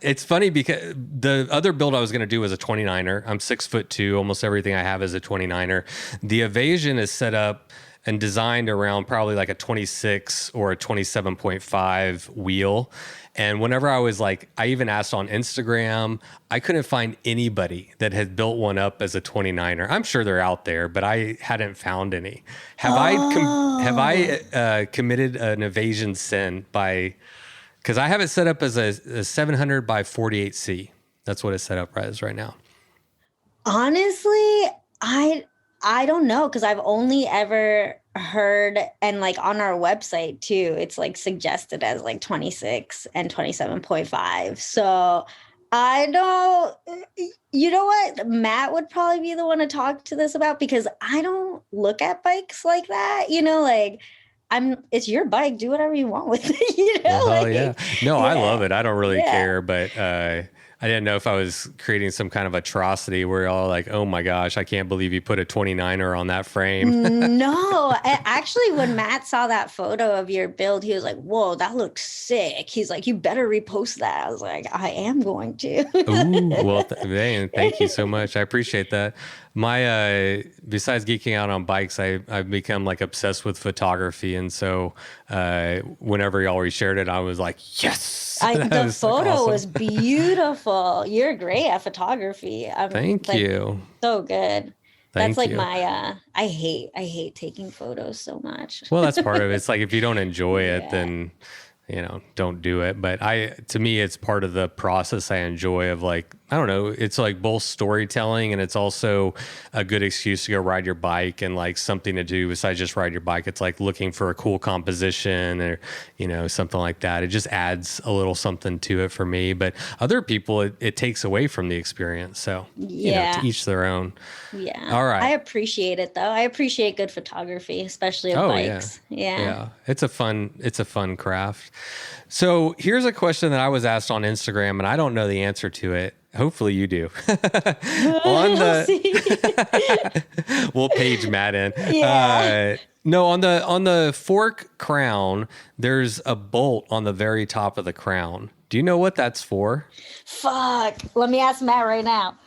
It's funny because the other build I was going to do was a 29er. I'm 6'2". Almost everything I have is a 29er. The Evasion is set up and designed around probably like a 26 or a 27.5 wheel. And whenever I was like, I even asked on Instagram, I couldn't find anybody that had built one up as a 29er. I'm sure they're out there, but I hadn't found any. Have I committed an evasion sin by, because I have it set up as a 700 by 48C. That's what it's set up as right now. Honestly, I don't know, because I've only ever heard, and like on our website too, it's like suggested as like 26 and 27.5. So I don't, you know what? Matt would probably be the one to talk to this about, because I don't look at bikes like that, like it's your bike, do whatever you want with it, Oh yeah. No, yeah. I love it. I don't really care, but I didn't know if I was creating some kind of atrocity where you're all like, oh my gosh, I can't believe you put a 29er on that frame. No, actually, when Matt saw that photo of your build, he was like, whoa, that looks sick. He's like, you better repost that. I was like, I am going to. Ooh, well, thank you so much. I appreciate that. My, besides geeking out on bikes, I've become like obsessed with photography. And so whenever y'all reshared it, I was like, yes. The photo awesome. Was beautiful. You're great at photography. Thank you. So good. Thank That's like you. My I hate taking photos so much. Well, that's part of it. It's like if you don't enjoy it, then don't do it. But to me, it's part of the process I enjoy of like, I don't know, it's like both storytelling and it's also a good excuse to go ride your bike and like something to do besides just ride your bike. It's like looking for a cool composition or, something like that. It just adds a little something to it for me. But other people, it takes away from the experience. So, to each their own. Yeah. All right. I appreciate it though. I appreciate good photography, especially of bikes. Yeah. It's a fun craft. So here's a question that I was asked on Instagram, and I don't know the answer to it. Hopefully you do. We'll page Matt in. Yeah. No, on the fork crown, there's a bolt on the very top of the crown. Do you know what that's for? Fuck. Let me ask Matt right now.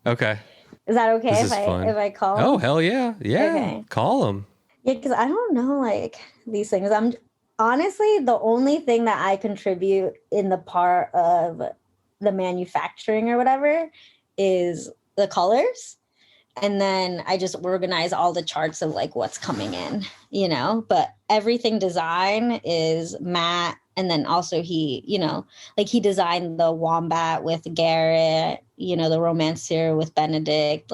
Okay. Is that okay if I call him? Oh, hell yeah. Yeah. Okay. Call him. Yeah, because I don't know like these things. I'm honestly the only thing that I contribute in the part of the manufacturing or whatever is the colors. And then I just organize all the charts of like what's coming in, but everything design is Matt. And then also he, he designed the Wombat with Garrett, the Romancer with Benedict.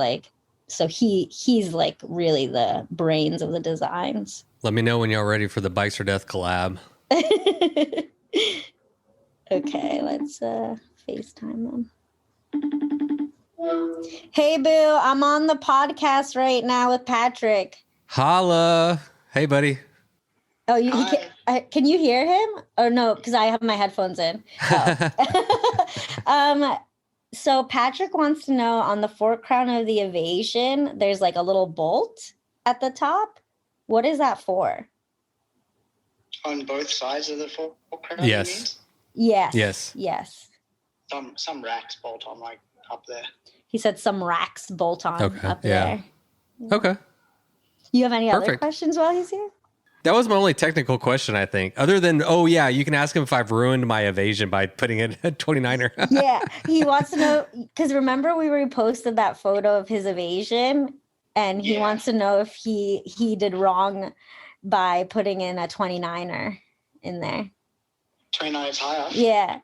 So he's like really the brains of the designs. Let me know when y'all ready for the Bikes or Death collab. Okay, let's FaceTime them. Hey, Boo, I'm on the podcast right now with Patrick. Holla. Hey, buddy. Oh, can you hear him? Or no, because I have my headphones in. Oh. So Patrick wants to know on the fork crown of the Evasion, there's like a little bolt at the top. What is that for? On both sides of the fork crown? Yes. Yes. Some racks bolt on like up there. He said some racks bolt on up there. Okay. You have any other questions while he's here? That was my only technical question, I think. Other than, you can ask him if I've ruined my Evasion by putting in a 29er. Yeah, he wants to know, because remember we reposted that photo of his Evasion, and he wants to know if he did wrong by putting in a 29er in there. 29 is higher? Yeah.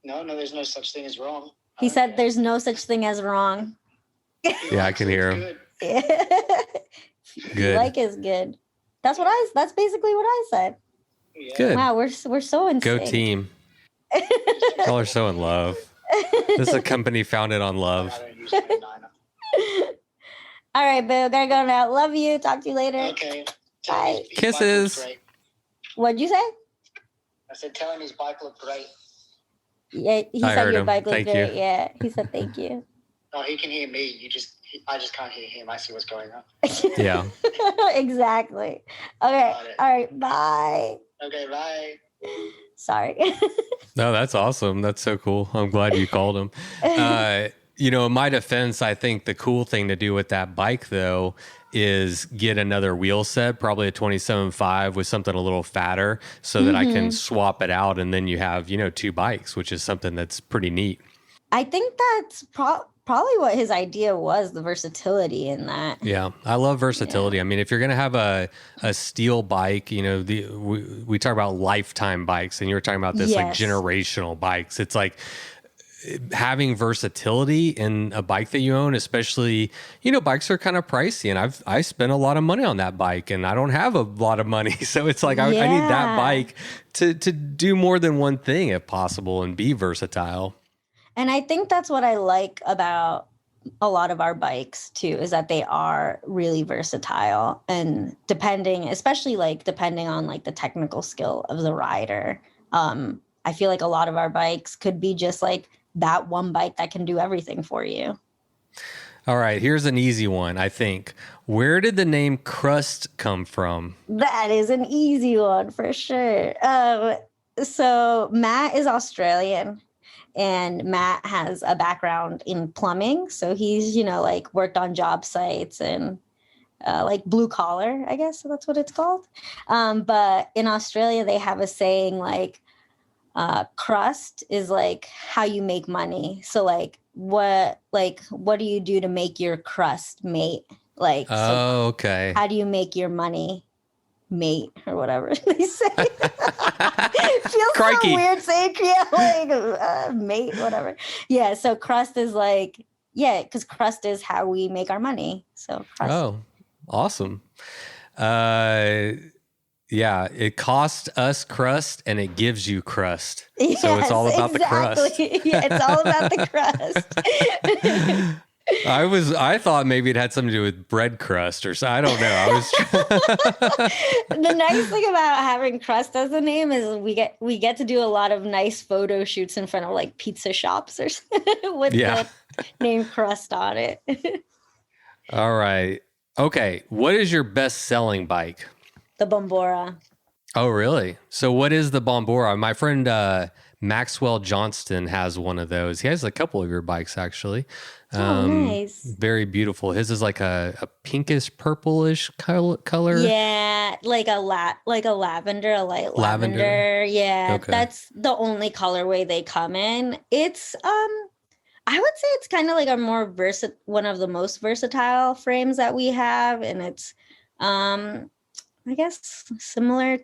No, there's no such thing as wrong. He said there's no such thing as wrong. Yeah, I can hear him. Good. Like is good. That's basically what I said. Yeah. Good. Wow, we're so in Go sync. Team. Y'all are so in love. This is a company founded on love. I don't use 29er. All right, Boo, gotta go now. Love you. Talk to you later. Okay. Bye. Kisses. What'd you say? I said, tell him his bike looked great. Yeah, he said your bike looked Thank great. you. Yeah, he said thank you. No, he can hear me. I just can't hear him. I see what's going on. Yeah. Exactly. Okay. All right. Bye. Okay, bye. Sorry. No, that's awesome. That's so cool. I'm glad you called him. In my defense, I think the cool thing to do with that bike, though, is get another wheel set, probably a 27.5 with something a little fatter so that I can swap it out. And then you have, two bikes, which is something that's pretty neat. I think that's probably what his idea was, the versatility in that. Yeah, I love versatility. Yeah. I mean, if you're going to have a steel bike, we talk about lifetime bikes, and you were talking about this like generational bikes. It's like having versatility in a bike that you own, especially, bikes are kind of pricey, and I spent a lot of money on that bike, and I don't have a lot of money. So it's like, I need that bike to do more than one thing if possible and be versatile. And I think that's what I like about a lot of our bikes too, is that they are really versatile, and depending on like the technical skill of the rider. I feel like a lot of our bikes could be just like that one bike that can do everything for you. All right, here's an easy one, I think. Where did the name Crust come from? That is an easy one for sure. So Matt is Australian, and Matt has a background in plumbing. So he's, like worked on job sites and like blue collar, I guess that's what it's called. But in Australia, they have a saying like, crust is like how you make money. So like what do you do to make your crust, mate? Like, okay. How do you make your money, mate, or whatever they say? It feels Crikey. So weird saying mate, whatever. Yeah. So crust is like, because crust is how we make our money. So crust. Oh, awesome. Yeah, it costs us crust and it gives you crust. Yes, so it's all about the crust. Yeah, it's all about the crust. I thought maybe it had something to do with bread crust or so. I don't know. The nice thing about having Crust as a name is we get to do a lot of nice photo shoots in front of like pizza shops or with the name Crust on it. All right. Okay. What is your best selling bike? The Bombora. Oh, really? So what is the Bombora? My friend Maxwell Johnston has one of those. He has a couple of your bikes, actually. Nice. Very beautiful. His is like a pinkish purplish color. Yeah, like a lavender, a light lavender. Yeah, okay. That's the only colorway they come in. It's I would say it's kind of like one of the most versatile frames that we have, and it's I guess similar,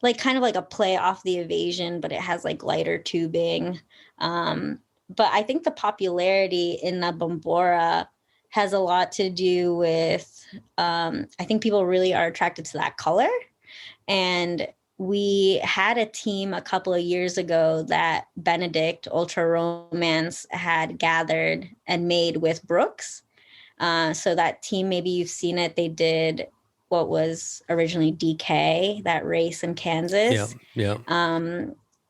like kind of like a play off the Evasion, but it has like lighter tubing. But I think the popularity in the Bombora has a lot to do with, I think people really are attracted to that color. And we had a team a couple of years ago that Benedict Ultra Romance had gathered and made with Brooks. So that team, maybe you've seen it, they did what was originally DK, that race in Kansas. Yeah.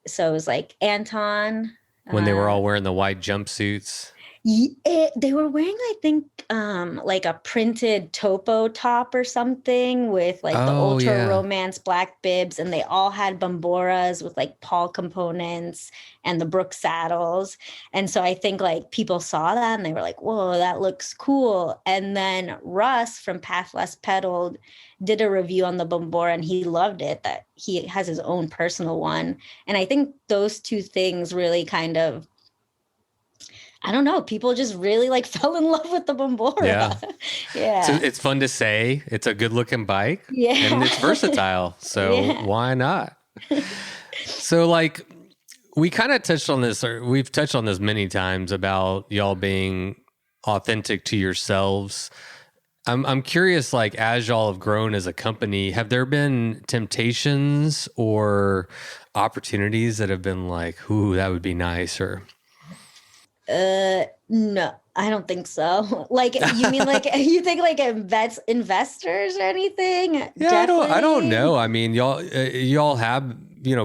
So it was like Anton. When they were all wearing the white jumpsuits. They were wearing, I think, like a printed topo top or something with like the Ultra Romance black bibs, and they all had Bomboras with like Paul components and the Brooks saddles. And so I think like people saw that and they were like, whoa, that looks cool. And then Russ from Path Less Pedaled did a review on the Bombora, and he loved it, that he has his own personal one. And I think those two things really kind of, I don't know, people just really like fell in love with the Bombora. Yeah. So it's fun to say. It's a good looking bike. Yeah. And it's versatile. So why not? So like we kind of touched on this, or we've touched on this many times about y'all being authentic to yourselves. I'm curious, like as y'all have grown as a company, have there been temptations or opportunities that have been like, ooh, that would be nice, or... No, I don't think so. Like, you mean like, you think like investors or anything? Yeah, I don't know. I mean, y'all have,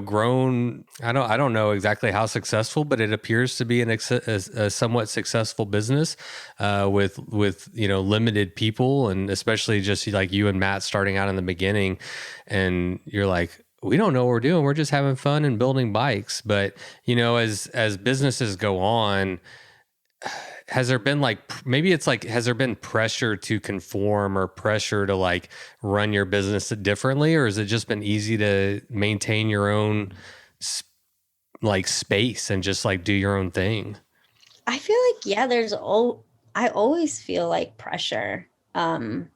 grown. I don't know exactly how successful, but it appears to be a somewhat successful business, with limited people, and especially just like you and Matt starting out in the beginning, and you're like, we don't know what we're doing. We're just having fun and building bikes. But, you know, as businesses go on, has there been like, maybe it's like, has there been pressure to conform or pressure to like run your business differently? Or has it just been easy to maintain your own like space and just like do your own thing? I feel like, yeah, I always feel like pressure. But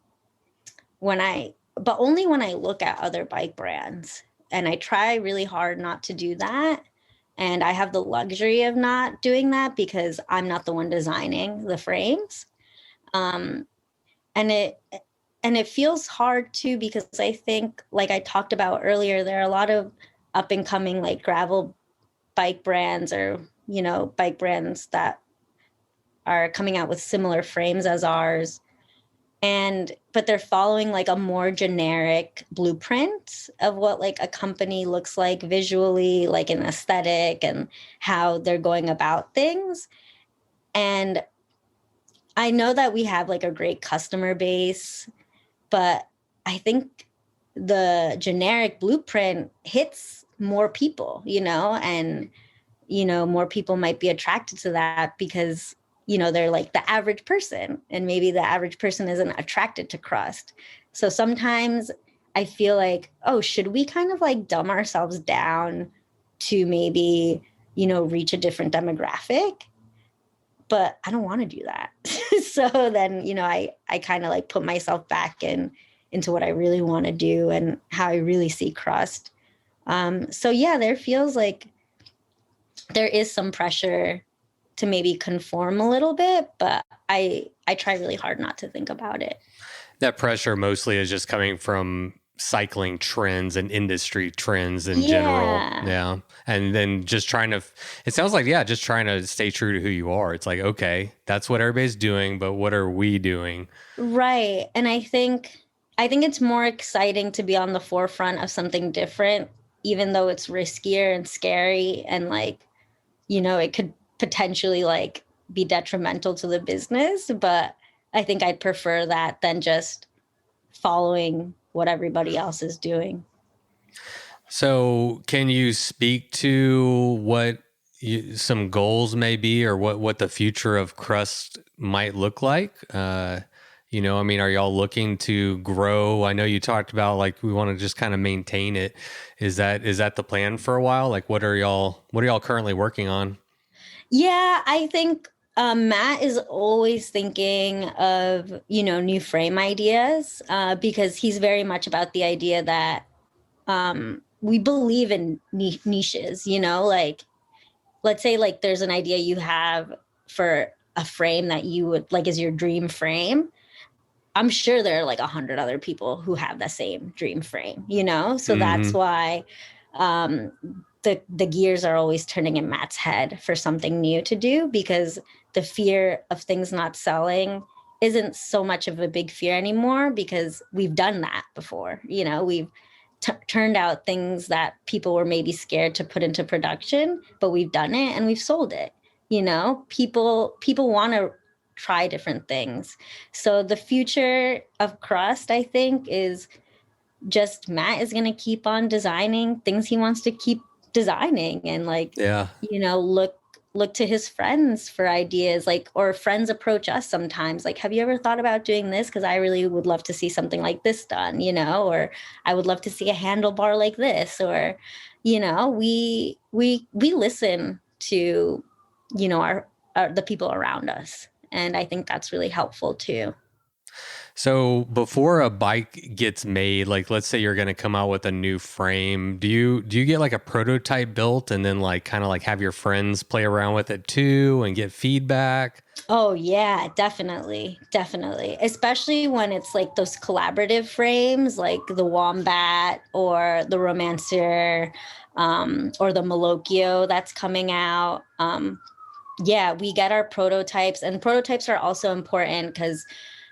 only when I look at other bike brands, and I try really hard not to do that. And I have the luxury of not doing that because I'm not the one designing the frames. Um, and it feels hard too, because I think, like I talked about earlier, there are a lot of up and coming like gravel bike brands, or, you know, bike brands that are coming out with similar frames as ours. But they're following like a more generic blueprint of what like a company looks like visually, like an aesthetic and how they're going about things. And I know that we have like a great customer base, but I think the generic blueprint hits more people, you know, and, you know, more people might be attracted to that because, you know, they're like the average person, and maybe the average person isn't attracted to Crust. So sometimes I feel like, oh, should we kind of like dumb ourselves down to maybe, you know, reach a different demographic? But I don't want to do that. So then, you know, I kind of like put myself back into what I really want to do and how I really see Crust. So yeah, there feels like there is some pressure to maybe conform a little bit, but I try really hard not to think about it. That pressure mostly is just coming from cycling trends and industry trends in general. Yeah. And then just trying to, it sounds like, yeah, just trying to stay true to who you are. It's like, okay, that's what everybody's doing, but what are we doing? Right. And I think it's more exciting to be on the forefront of something different, even though it's riskier and scary, and like, you know, it could potentially like be detrimental to the business. But I think I'd prefer that than just following what everybody else is doing. So can you speak to what some goals may be, or what the future of Crust might look like? You know, I mean, are y'all looking to grow? I know you talked about like, we want to just kind of maintain it. Is that the plan for a while? Like, what are y'all currently working on? Yeah, I think Matt is always thinking of, you know, new frame ideas, because he's very much about the idea that we believe in niches, you know, like, let's say like there's an idea you have for a frame that you would like is your dream frame. I'm sure there are like 100 other people who have the same dream frame, you know? So that's why um, the gears are always turning in Matt's head for something new to do, because the fear of things not selling isn't so much of a big fear anymore, because we've done that before. You know, we've turned out things that people were maybe scared to put into production, but we've done it and we've sold it. You know, people want to try different things. So the future of Crust, I think, is just Matt is going to keep on designing things he wants to keep designing, and like, you know, look to his friends for ideas, like, or friends approach us sometimes like, have you ever thought about doing this? Because I really would love to see something like this done, you know, or I would love to see a handlebar like this, or, you know, we listen to, you know, our the people around us. And I think that's really helpful too. So before a bike gets made, like let's say you're going to come out with a new frame, do you get like a prototype built and then like kind of like have your friends play around with it too and get feedback? Oh yeah, definitely. Definitely. Especially when it's like those collaborative frames like the Wombat or the Romancer, or the Malocchio that's coming out. Yeah, we get our prototypes, and prototypes are also important because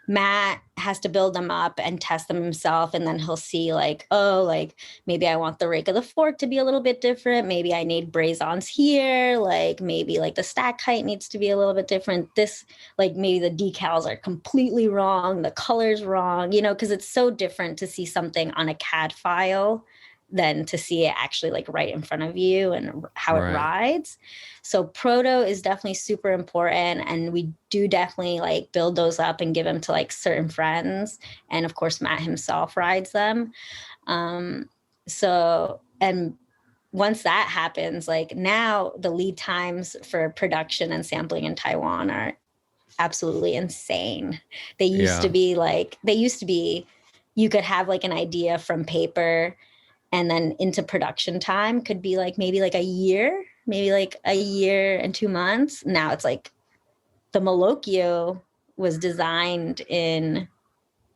Matt has to build them up and test them himself. And then he'll see like, oh, like maybe I want the rake of the fork to be a little bit different. Maybe I need braisons here. Like maybe like the stack height needs to be a little bit different. This, like maybe the decals are completely wrong. The color's wrong, you know, because it's so different to see something on a CAD file than to see it actually like right in front of you and how Right. it rides. So proto is definitely super important. And we do definitely like build those up and give them to like certain friends. And of course, Matt himself rides them. And once that happens, like now the lead times for production and sampling in Taiwan are absolutely insane. They used to be you could have like an idea from paper and then into production time could be like maybe like a year and 2 months. Now it's like the Malocchio was designed in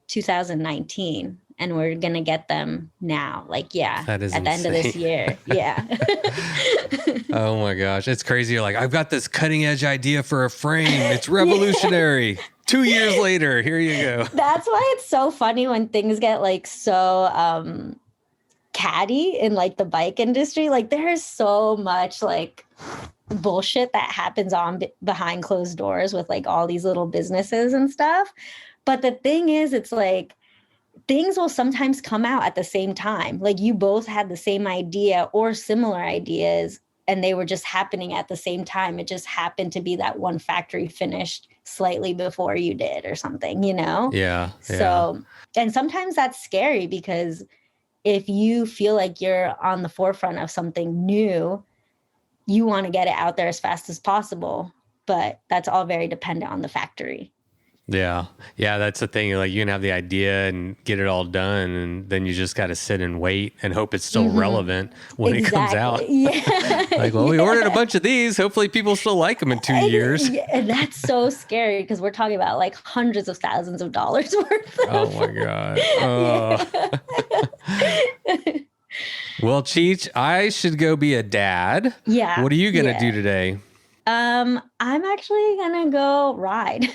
2019 and we're going to get them now. Like, yeah, That is at the end of this insane. year. Yeah. Oh my gosh. It's crazy. You're like, I've got this cutting edge idea for a frame. It's revolutionary. 2 years later, here you go. That's why it's so funny when things get like so catty in like the bike industry. Like there's so much like bullshit that happens on behind closed doors with like all these little businesses and stuff. But the thing is, it's like things will sometimes come out at the same time. Like you both had the same idea or similar ideas and they were just happening at the same time. It just happened to be that one factory finished slightly before you did or something, you know? Yeah. So, and sometimes that's scary because if you feel like you're on the forefront of something new, you want to get it out there as fast as possible. But that's all very dependent on the factory. Yeah. Yeah. That's the thing. Like you can have the idea and get it all done. And then you just got to sit and wait and hope it's still relevant when it comes out. Yeah. Like, well, we ordered a bunch of these. Hopefully people still like them in 2 years. Yeah, and that's so scary because we're talking about like hundreds of thousands of dollars worth. Oh my God. Well, Cheech, I should go be a dad. Yeah. What are you going to do today? I'm actually going to go ride.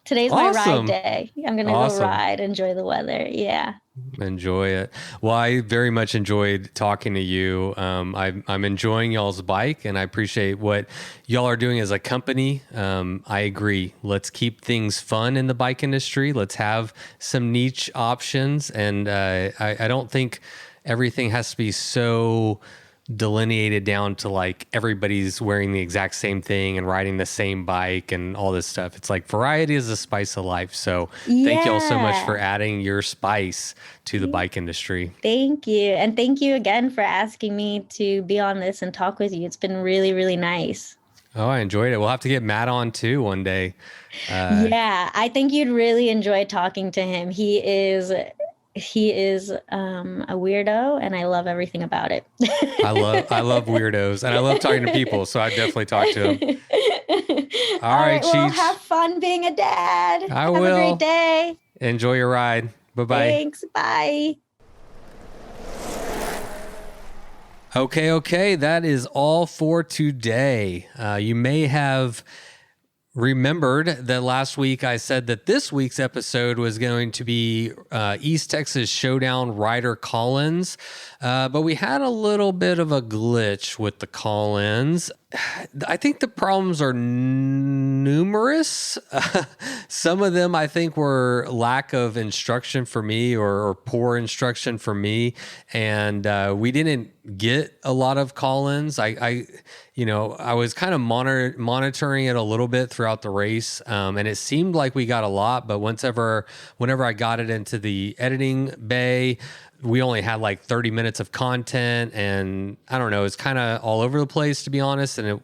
Today's my Awesome. ride day. I'm going to go ride, enjoy the weather. Yeah. Enjoy it. Well, I very much enjoyed talking to you. I'm enjoying y'all's bike and I appreciate what y'all are doing as a company. I agree. Let's keep things fun in the bike industry. Let's have some niche options. And I don't think everything has to be so delineated down to like everybody's wearing the exact same thing and riding the same bike and all this stuff. It's like variety is the spice of life. So thank y'all so much for adding your spice to the bike industry. Thank you. And thank you again for asking me to be on this and talk with you. It's been really, really nice. Oh, I enjoyed it. We'll have to get Matt on too one day. Yeah, I think you'd really enjoy talking to him. He is a weirdo and I love everything about it. I love weirdos and I love talking to people. So I definitely talk to him. All right, well, Cheech. have fun being a dad. I have will. a great day. Enjoy your ride. Bye-bye. Thanks. Bye. Okay. That is all for today. You may have remembered that last week I said that this week's episode was going to be East Texas Showdown rider call-ins, but we had a little bit of a glitch with the call-ins. I think the problems are numerous. Some of them I think were lack of instruction for me or poor instruction for me, and we didn't get a lot of call-ins. I was kind of monitoring it a little bit throughout the race, and it seemed like we got a lot, but whenever I got it into the editing bay, we only had like 30 minutes of content, and I don't know, it's kind of all over the place, to be honest, and it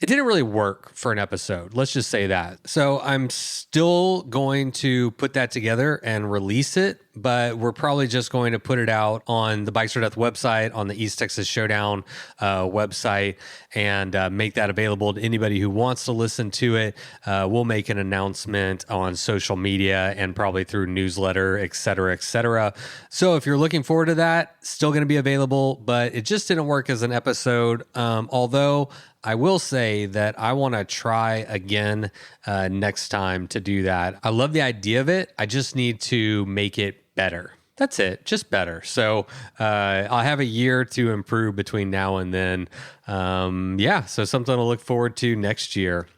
didn't really work for an episode. Let's just say that. So I'm still going to put that together and release it, but we're probably just going to put it out on the Bikes for Death website, on the East Texas Showdown website, and make that available to anybody who wants to listen to it. We'll make an announcement on social media and probably through newsletter, et cetera, et cetera. So if you're looking forward to that, still going to be available, but it just didn't work as an episode. Although I will say that I want to try again next time to do that. I love the idea of it. I just need to make it better. That's it, just better. So I'll have a year to improve between now and then. So something to look forward to next year.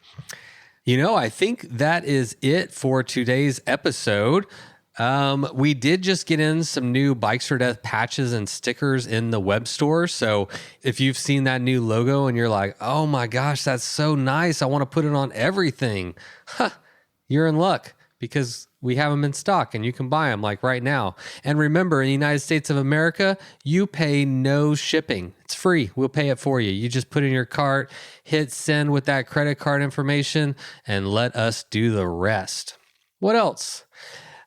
I think that is it for today's episode. We did just get in some new Bikes for Death patches and stickers in the web store. So if you've seen that new logo and you're like, oh my gosh, that's so nice, I want to put it on everything. You're in luck because we have them in stock and you can buy them like right now. And remember, in the United States of America, you pay no shipping. It's free. We'll pay it for you. You just put in your cart, hit send with that credit card information, and let us do the rest. What else?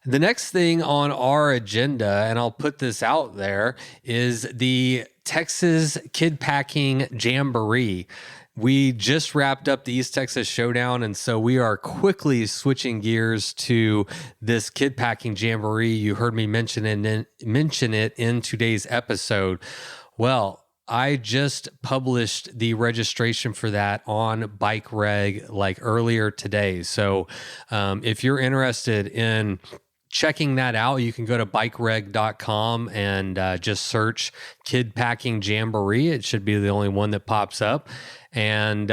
The next thing on our agenda, and I'll put this out there, is the Texas Kid Packing Jamboree. We just wrapped up the East Texas Showdown, and so we are quickly switching gears to this Kid Packing Jamboree. You heard me mention it in today's episode. Well, I just published the registration for that on Bike Reg like earlier today. So if you're interested in checking that out, you can go to bikereg.com and just search Kid Packing Jamboree. It should be the only one that pops up. And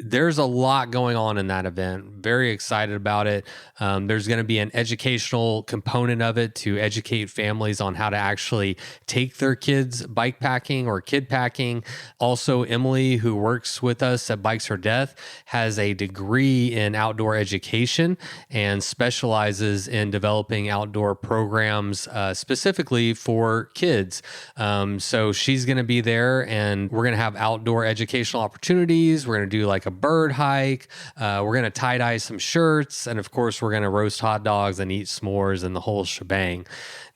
there's a lot going on in that event. Very excited about it. There's going to be an educational component of it to educate families on how to actually take their kids bike packing or kid packing. Also, Emily, who works with us at Bikes for Death, has a degree in outdoor education and specializes in developing outdoor programs specifically for kids. So she's going to be there, and we're going to have outdoor educational opportunities. We're going to do like a bird hike. We're going to tie-dye some shirts. And of course, we're going to roast hot dogs and eat s'mores and the whole shebang.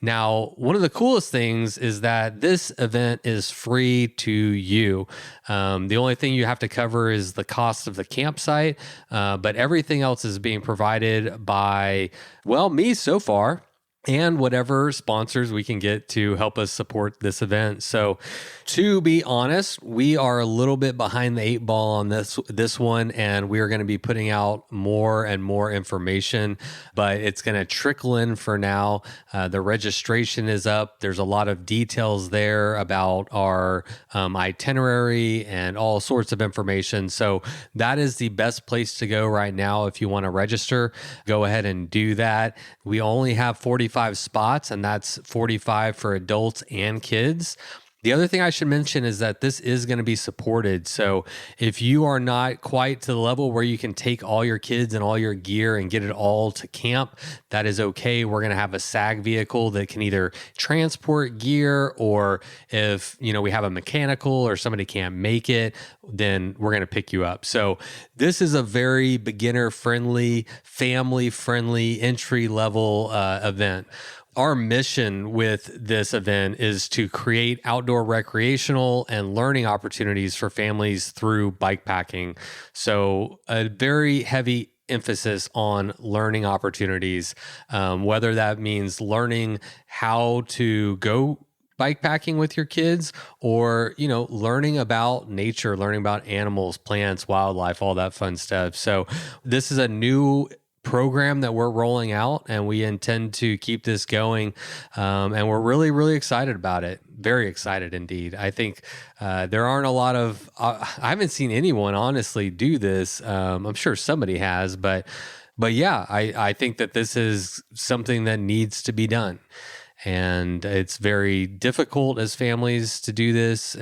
Now, one of the coolest things is that this event is free to you. The only thing you have to cover is the cost of the campsite, but everything else is being provided by, well, me so far, and whatever sponsors we can get to help us support this event. So to be honest, we are a little bit behind the 8 ball on this one, and we are going to be putting out more and more information, but it's going to trickle in for now. The registration is up. There's a lot of details there about our itinerary and all sorts of information. So that is the best place to go right now. If you want to register, go ahead and do that. We only have 45 spots, and that's 45 for adults and kids. The other thing I should mention is that this is going to be supported. So if you are not quite to the level where you can take all your kids and all your gear and get it all to camp, that is okay. We're going to have a SAG vehicle that can either transport gear, or if, we have a mechanical or somebody can't make it, then we're going to pick you up. So this is a very beginner friendly, family friendly, entry level event. Our mission with this event is to create outdoor recreational and learning opportunities for families through bike packing. So a very heavy emphasis on learning opportunities, whether that means learning how to go bike packing with your kids, or, learning about nature, learning about animals, plants, wildlife, all that fun stuff. So this is a new program that we're rolling out, and we intend to keep this going. And we're really, really excited about it. Very excited indeed. I think there aren't a lot of, I haven't seen anyone honestly do this. I'm sure somebody has, but yeah, I think that this is something that needs to be done. And it's very difficult as families to do this,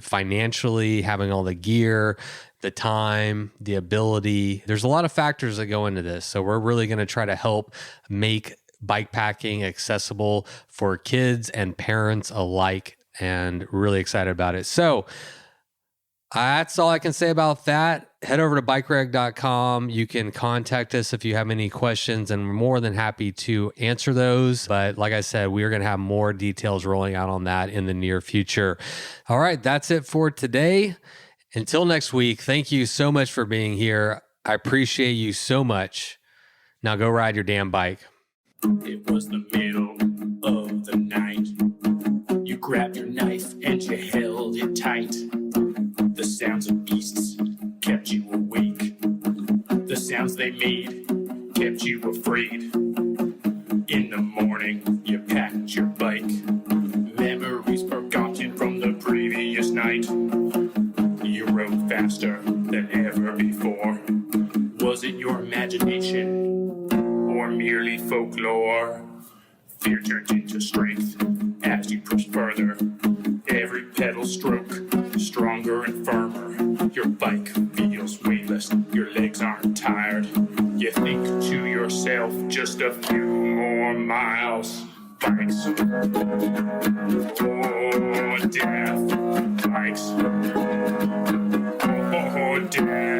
financially, having all the gear, the time, the ability. There's a lot of factors that go into this. So we're really going to try to help make bike packing accessible for kids and parents alike, and really excited about it. So that's all I can say about that. Head over to bikereg.com. You can contact us if you have any questions, and we're more than happy to answer those. But like I said, we are going to have more details rolling out on that in the near future. All right, that's it for today. Until next week, thank you so much for being here. I appreciate you so much. Now go ride your damn bike. It was the middle of the night. You grabbed your knife and you held it tight. The sounds of beasts kept you awake. The sounds they made kept you afraid. In the morning, you packed your bike. Memories forgotten from the previous night. You rode faster than ever before. Was it your imagination or or merely folklore. Fear turns into strength as you push further. Every pedal stroke, stronger and firmer. Your bike feels weightless, your legs aren't tired. You think to yourself, just a few more miles. Bikes, oh death. Bikes, oh death.